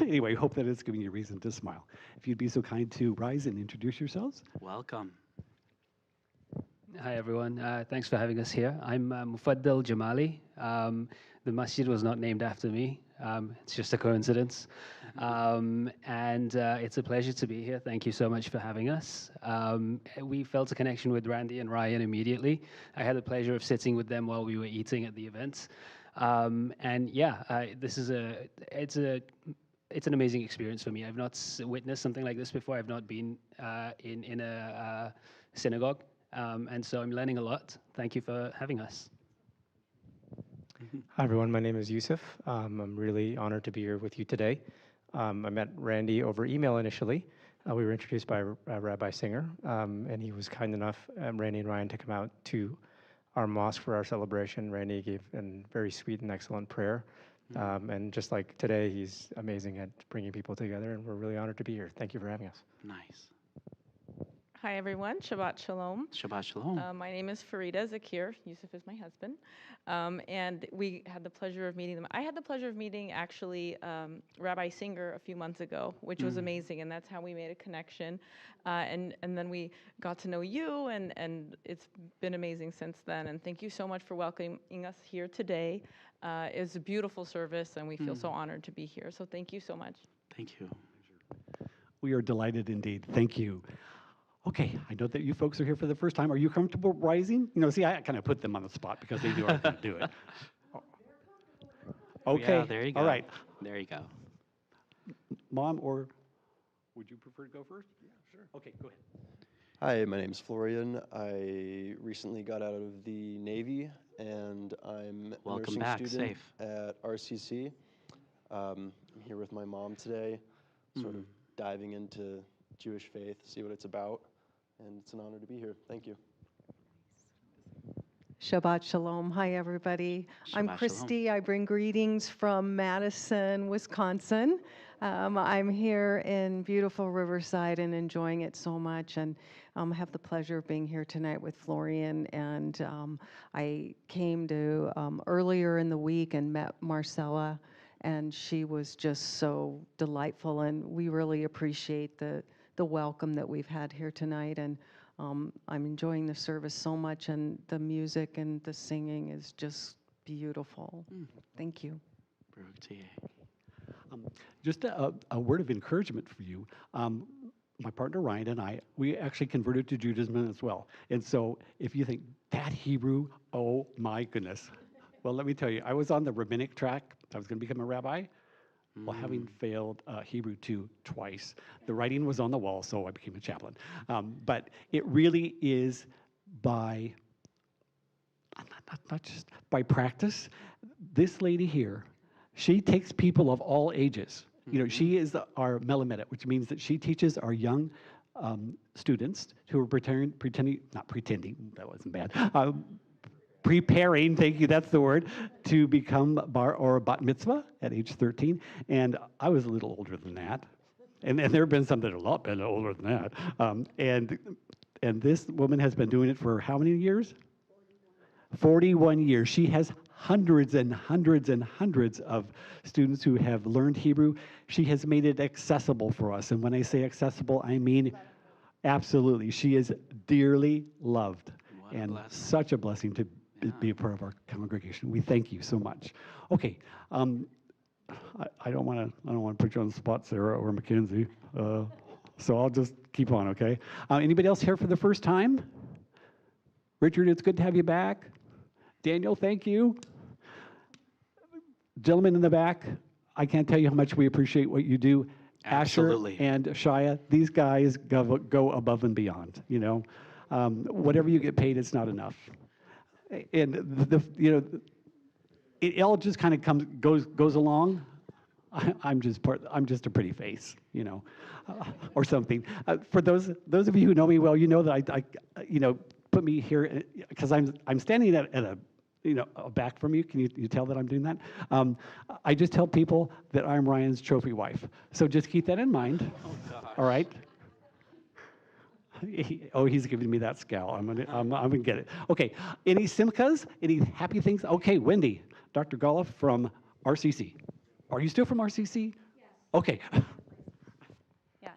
anyway, hope that it's giving you a reason to smile. If you'd be so kind to rise and introduce yourselves. Welcome. Hi, everyone. Thanks for having us here. I'm Mufaddal Jamali. The masjid was not named after me. It's just a coincidence. And it's a pleasure to be here. Thank you so much for having us. We felt a connection with Randy and Ryan immediately. I had the pleasure of sitting with them while we were eating at the event. This is it's an amazing experience for me. I've not witnessed something like this before. I've not been in a synagogue. And so I'm learning a lot. Thank you for having us. Hi, everyone. My name is Yusuf. I'm really honored to be here with you today. I met Randy over email initially. We were introduced by Rabbi Singer, and he was kind enough, Randy and Ryan, to come out to our mosque for our celebration. Randy gave a very sweet and excellent prayer. And just like today, he's amazing at bringing people together, and we're really honored to be here. Thank you for having us. Nice. Hi, everyone. Shabbat Shalom. Shabbat Shalom. My name is Farida Zakir. Yusuf is my husband. And we had the pleasure of meeting them. I had the pleasure of meeting, actually, Rabbi Singer a few months ago, which was amazing. And that's how we made a connection. And then we got to know you, and it's been amazing since then. And thank you so much for welcoming us here today. It was a beautiful service, and we feel so honored to be here. So thank you so much. Thank you. We are delighted indeed. Thank you. Okay, I know that you folks are here for the first time. Are you comfortable rising? See, I kind of put them on the spot because they knew I was going to do it. Okay, Yeah, there you go. all right. There you go. Mom, or would you prefer to go first? Yeah, sure. Okay, go ahead. Hi, my name's Florian. I recently got out of the Navy, and I'm a Welcome nursing back, student safe. at RCC. I'm here with my mom today, sort of diving into Jewish faith, see what it's about, and it's an honor to be here. Thank you. Shabbat Shalom. Hi, everybody. I'm Shabbat Christy. I bring greetings from Madison, Wisconsin. I'm here in beautiful Riverside and enjoying it so much, and have the pleasure of being here tonight with Florian. And I came to earlier in the week and met Marcella, and she was just so delightful, and we really appreciate the welcome that we've had here tonight. And I'm enjoying the service so much, and the music and the singing is just beautiful. Thank you. Baruch T'yeh. Just a word of encouragement for you. My partner Ryan and I, we actually converted to Judaism as well. And so if you think, that Hebrew, oh my goodness. Well, let me tell you, I was on the rabbinic track. I was going to become a rabbi. Well, having failed Hebrew 2 twice. The writing was on the wall, so I became a chaplain. But it really is by, not just by practice. This lady here, she takes people of all ages. She is our melamedet, which means that she teaches our young students who are not pretending, that wasn't bad, preparing, thank you, that's the word, to become bar or bat mitzvah at age 13. And I was a little older than that. And there have been some that are a lot better older than that. And this woman has been doing it for how many years? 41 years. She has hundreds and hundreds and hundreds of students who have learned Hebrew. She has made it accessible for us. And when I say accessible, I mean absolutely. She is dearly loved. What a And blessing. such a blessing to be a part of our congregation. We thank you so much. Okay, I don't want to put you on the spot, Sarah or Mackenzie, so I'll just keep on. Okay. Anybody else here for the first time? Richard, it's good to have you back. Daniel, thank you. Gentlemen in the back, I can't tell you how much we appreciate what you do. Absolutely. Asher and Shia, these guys go above and beyond. Whatever you get paid, it's not enough. And it all just kind of goes along. I'm just a pretty face, or something. For those of you who know me well, you know that I put me here because I'm standing at a back from you. Can you tell that I'm doing that? I just tell people that I'm Ryan's trophy wife. So just keep that in mind. Oh, gosh. All right. He's giving me that scowl. I'm gonna get it. Okay. Any simchas? Any happy things? Okay, Wendy, Dr. Golliff from RCC. Are you still from RCC? Yes. Okay. Yes.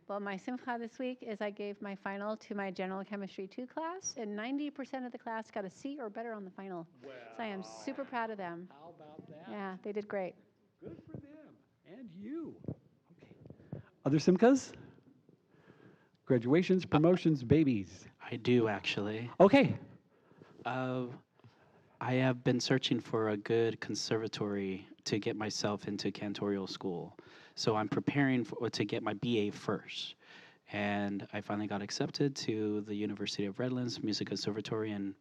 Well, my simcha this week is I gave my final to my General Chemistry 2 class, and 90% of the class got a C or better on the final. Wow. So I am super proud of them. How about that? Yeah, they did great. Good for them. And you. Okay. Other simchas? Graduations, promotions, babies. I do, actually. Okay. I have been searching for a good conservatory to get myself into cantorial school. So I'm preparing to get my BA first. And I finally got accepted to the University of Redlands Music Conservatory and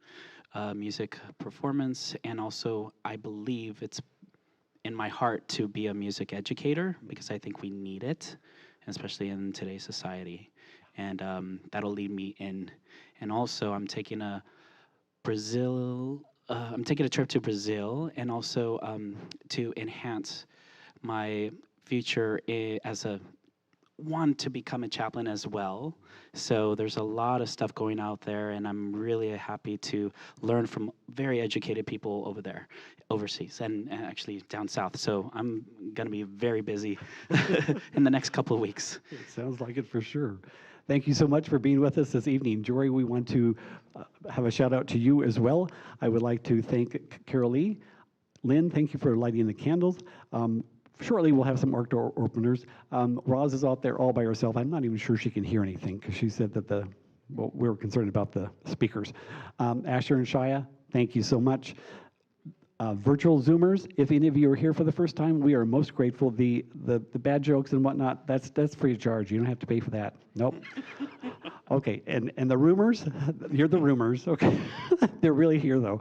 music performance. And also, I believe it's in my heart to be a music educator because I think we need it, especially in today's society. And that'll lead me in. And also, I'm taking a trip to Brazil, and also to enhance my future to become a chaplain as well. So there's a lot of stuff going out there, and I'm really happy to learn from very educated people over there, overseas, and actually down south. So I'm gonna be very busy in the next couple of weeks. It sounds like it for sure. Thank you so much for being with us this evening. Jory, we want to have a shout out to you as well. I would like to thank Carol Lee. Lynn, thank you for lighting the candles. shortly we'll have some ARC door openers. Roz is out there all by herself. I'm not even sure she can hear anything because she said that well, we were concerned about the speakers. Asher and Shia, thank you so much. Virtual Zoomers, if any of you are here for the first time, we are most grateful. The bad jokes and whatnot, that's free of charge. You don't have to pay for that. Nope. Okay, and the rumors, you're the rumors, okay. They're really here though.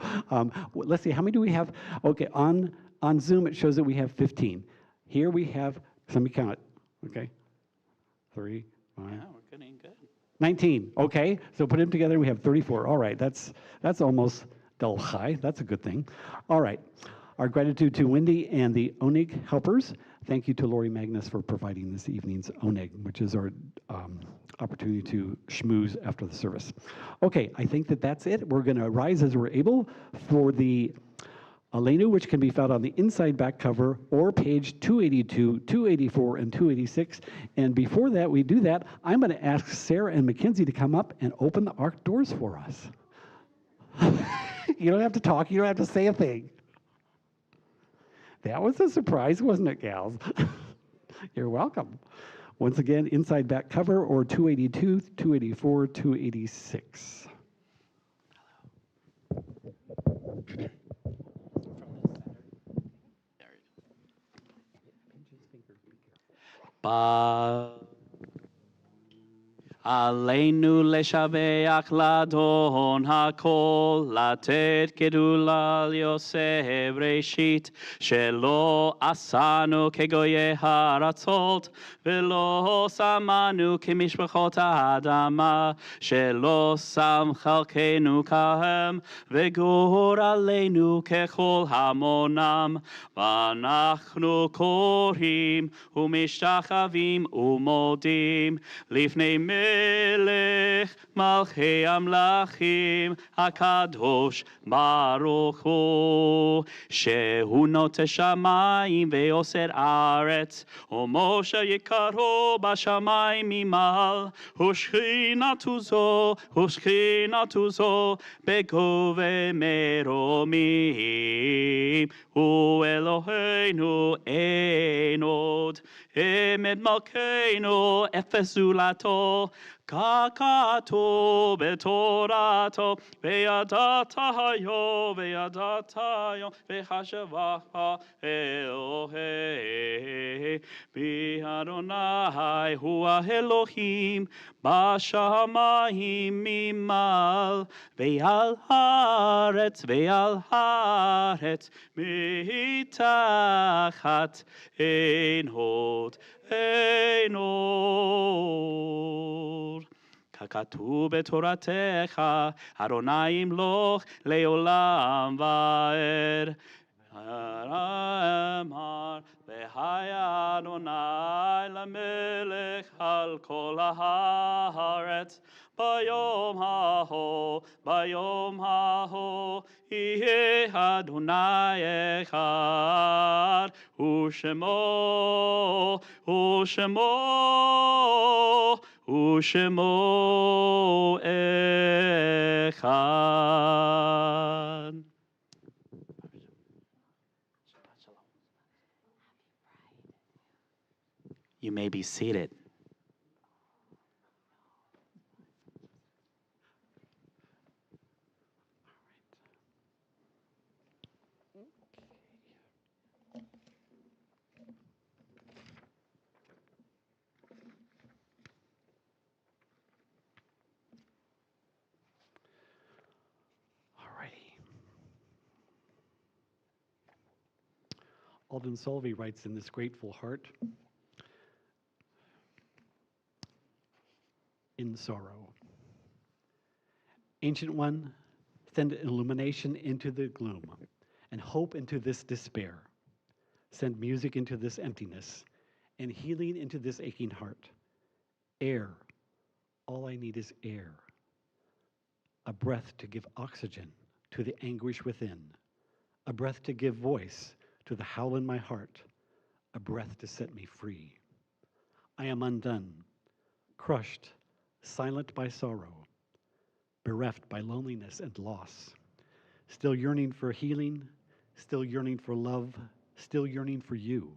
Let's see, how many do we have? Okay, on Zoom it shows that we have 15. Here we have, somebody count it, okay? 3, 5. Yeah, we're getting good. 19, okay, so put them together, we have 34. All right, that's almost double high. That's a good thing. All right, our gratitude to Wendy and the Onig helpers. Thank you to Lori Magnus for providing this evening's Onig, which is our opportunity to schmooze after the service. Okay, I think that's it. We're going to rise as we're able for the Alenu, which can be found on the inside back cover or page 282, 284, and 286. And before that, we do that, I'm going to ask Sarah and Mackenzie to come up and open the ARC doors for us. You don't have to talk. You don't have to say a thing. That was a surprise, wasn't it, gals? You're welcome. Once again, inside back cover or 282, 284, 286. Ba עלינו לשבח לאדון הכל, לתת גדולה ליוסף ראשית, שלא עשנו כגויי הארצות, ולא שמנו כמשפחות האדמה, שלא שם חלקנו כהם, וגורלנו ככל המונם. ואנחנו קוראים ומשתחווים ומודים לפני מלך מלכי המלכים הקדוש ברוך הוא, שהוא נוטה שמיים ויוסר ארץ, ומשה יקרו בשמיים ממעל, ושכינתו זו בגובה מרומים, הוא אלוהינו אין עוד, אמת מלכנו אפס זולתו, ככתוב בתורתו, וידעת וחשבה אלוהי, באדוני הוא האלוהים בשמיים ממעל, ועל הארץ מתחת אין עוד. אין עוד. ככתוב בתורתך, אדוני ימלוך לעולם ועד. אמר, והיה אדוני למלך על כל הארץ, ביום ההוא, יהיה אדוני אחד, ושמו אחד. You may be seated. Alden Solvey writes in this grateful heart, in sorrow. Ancient One, send illumination into the gloom and hope into this despair. Send music into this emptiness and healing into this aching heart. Air, all I need is air. A breath to give oxygen to the anguish within. A breath to give voice to the howl in my heart, a breath to set me free. I am undone, crushed, silent by sorrow, bereft by loneliness and loss, still yearning for healing, still yearning for love, still yearning for you,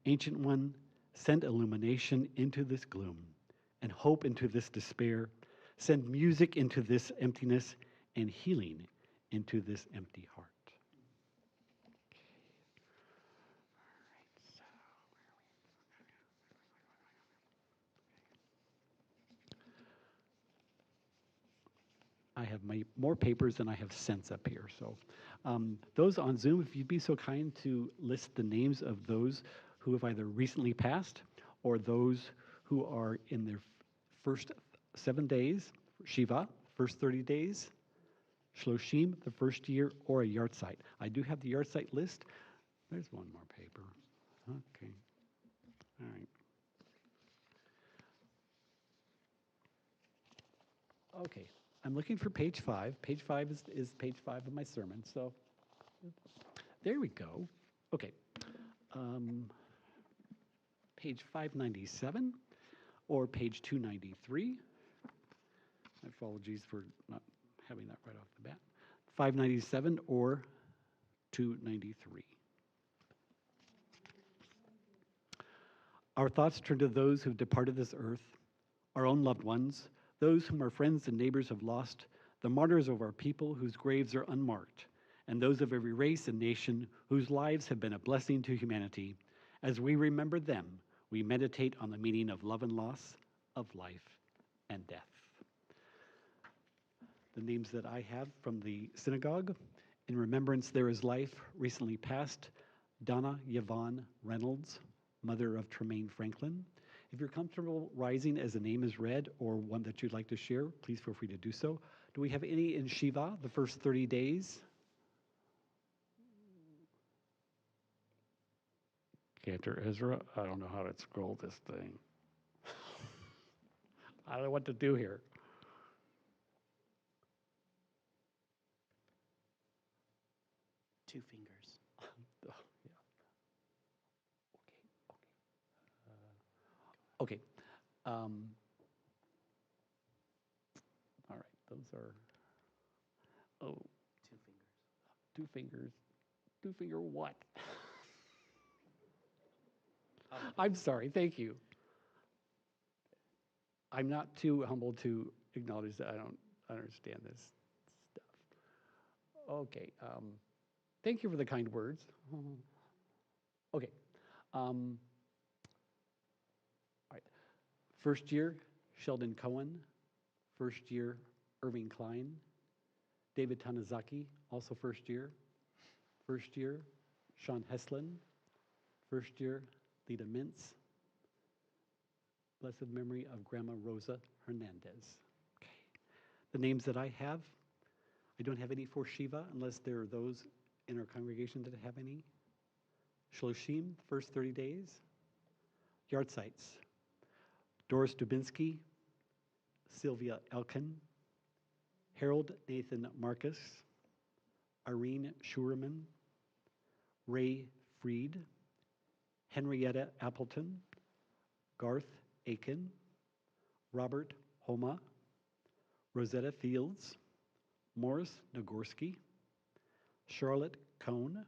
Ancient One, send illumination into this gloom and hope into this despair. Send music into this emptiness and healing into this empty heart. I have more papers than I have cents up here. So those on Zoom, if you'd be so kind to list the names of those who have either recently passed or those who are in their first 7 days, Shiva, first 30 days, Shloshim, the first year, or a yahrzeit. I do have the yahrzeit list. There's one more paper. Okay. All right. Okay. I'm looking for page 5. Page 5 is page 5 of my sermon. So there we go. Okay. Page 597 or page 293. My apologies for not having that right off the bat. 597 or 293. Our thoughts turn to those who've departed this earth, our own loved ones, those whom our friends and neighbors have lost, the martyrs of our people whose graves are unmarked, and those of every race and nation whose lives have been a blessing to humanity. As we remember them, we meditate on the meaning of love and loss, of life and death. The names that I have from the synagogue: in remembrance there is life, recently passed, Donna Yvonne Reynolds, mother of Tremaine Franklin. If you're comfortable rising as a name is read or one that you'd like to share, please feel free to do so. Do we have any in Shiva, the first 30 days? Cantor Ezra, I don't know how to scroll this thing. I don't know what to do here. Two fingers. Yeah. Okay. All right, those are, oh, Two fingers. two fingers. Two finger what? I'm sorry, thank you. I'm not too humble to acknowledge that I don't understand this stuff. Okay, thank you for the kind words. Okay. All right. First year, Sheldon Cohen. First year, Irving Klein. David Tanizaki, also first year. First year, Sean Heslin. First year, Lita Mintz. Blessed memory of Grandma Rosa Hernandez. Okay. The names that I have, I don't have any for Shiva unless there are those in our congregation that have any. Shloshim, the first 30 days. Yardzites: Doris Dubinsky, Sylvia Elkin, Harold Nathan Marcus, Irene Schurman, Ray Freed, Henrietta Appleton, Garth Aiken, Robert Homa, Rosetta Fields, Morris Nagorski, Charlotte Cohn,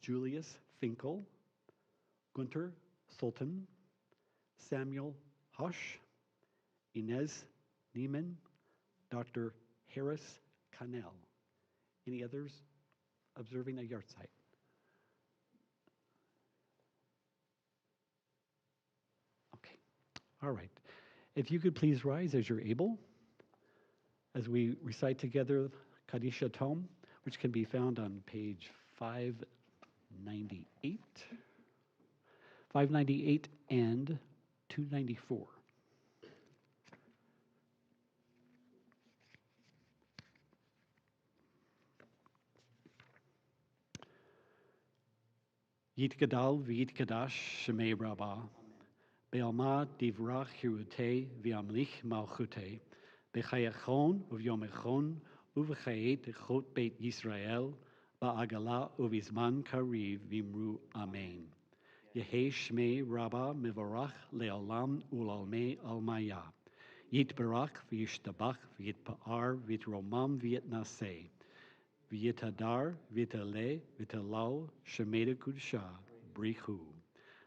Julius Finkel, Gunter Sultan, Samuel Hush, Inez Neiman, Dr. Harris Cannell. Any others observing a yahrzeit? Okay, all right. If you could please rise as you're able, as we recite together Kadisha Tome, which can be found on page 598, 598 and 294. Yit Gadal v'yit Kadash Shemei Rabbah, Be'alma divrach hirutei v'amlich malchutei, B'chayachon u'vyomechon u'v'chayet echot Beit Yisrael, Ba'agala u'vizman kariv v'imru Amen. Yehei Shmei Rabbah mivarach le'olam u'lalmei almaya. Yitbarach v'yishtabach v'yitpa'ar v'yitromam v'yitnaseh. V'yitadar v'yitaleh v'yitalal shemeda kudsha brichu.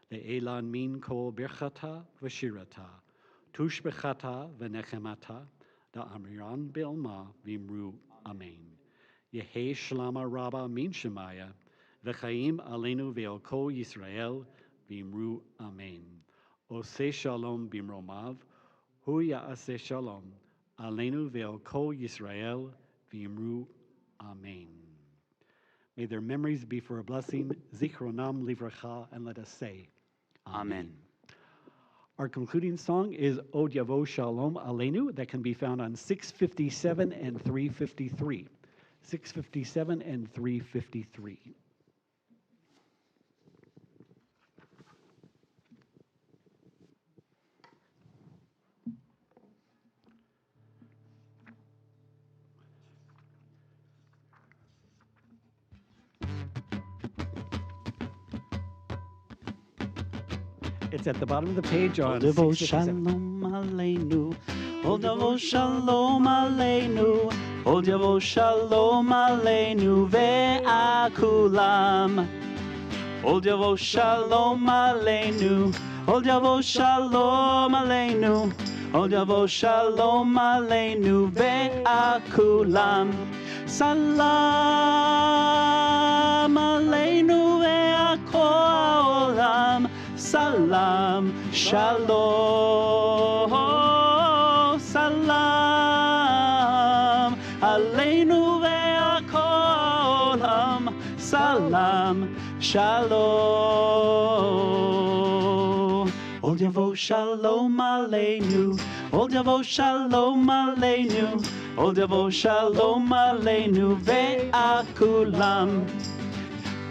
Le'elan min kol birchata v'shirata, tushbechata v'nechemata, da'amiran bilma v'imru amen. Yehi shlama rabba min shemaya, v'chaim aleinu ve'el kol Yisrael v'imru amen. Ose shalom bimromav, hu ya'aseh shalom, aleinu ve'el kol Yisrael v'imru amen. May their memories be for a blessing, zichronam livracha, and let us say, Amen. Our concluding song is Od Yavo Shalom Aleinu, that can be found on 657 and 353. 657 and 353. It's at the bottom of the page on Devo 657. shalom aleinu, Ol Devo shalom aleinu, Ol Devo shalom aleinu ve'akulam. Ol Devo shalom aleinu, Ol Devo shalom aleinu, Ol Devo shalom aleinu ve'akulam. Salam aleinu ve'akol haolam. Salam, shalom, salam, aleinu ve'akol ha'olam. Salam, shalom. Ol Yavo shalom aleinu, Ol Yavo shalom aleinu, Ol Yavo shalom aleinu ve'akulam.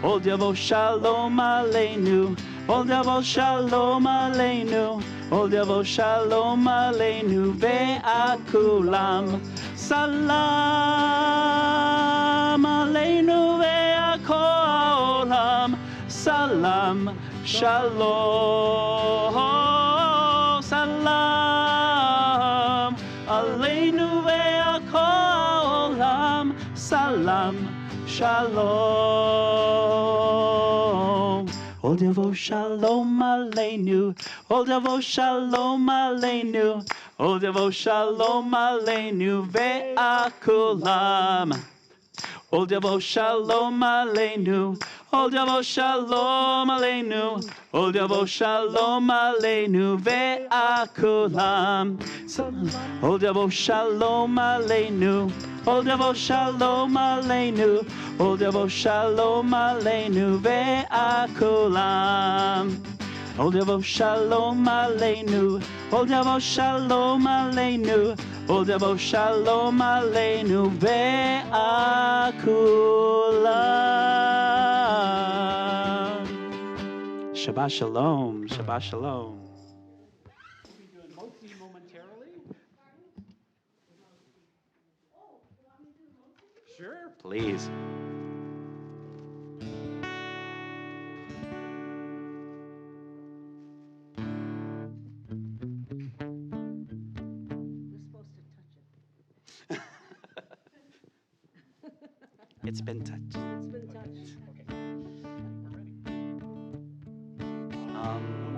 Ol Yavo shalom aleinu, Ol Yavo shalom aleinu, Ol Yavo shalom aleinu ve'akulam. Salam aleinu ve'akol ha'olam. Salam, shalom, salam aleinu ve'akol ha'olam. Salam, shalom. Ol Yavo shalom aleinu, Ol Yavo shalom aleinu, Ol Yavo shalom aleinu ve'akulam. Ol Yavo shalom aleinu, Ol Yavo shalom aleinu, Ol Yavo shalom aleinu ve'akulam. Ol Yavo shalom aleinu, Ol Yavo shalom aleinu, Ol Yavo shalom aleinu ve'akulam. Ol Yavo shalom aleinu, Ol Yavo shalom aleinu, Ol Yavo shalom aleinu ve'akulam. Shabbat shalom, Shabbat shalom. Sure. Please. It's been touched. It's been touched.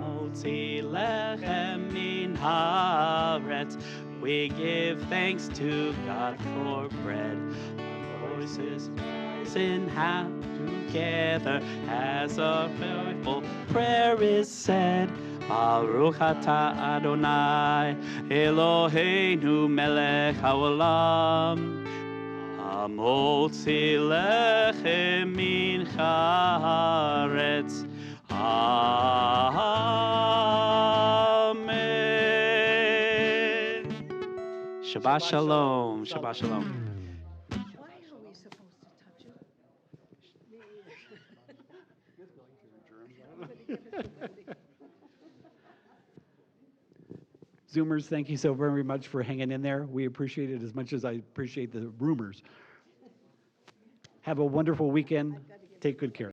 Motzi lechem min haaretz. We give thanks to God for bread. Our voices rising half together as a joyful prayer is said. Baruch atah Adonai Eloheinu melech haolam. Hamotzi lechem min haaretz. Amen. Shabbat shalom. Shabbat shalom. Why are we supposed to touch it? Me either. Zoomers, thank you so very much for hanging in there. We appreciate it as much as I appreciate the rumors. Have a wonderful weekend. Take good care.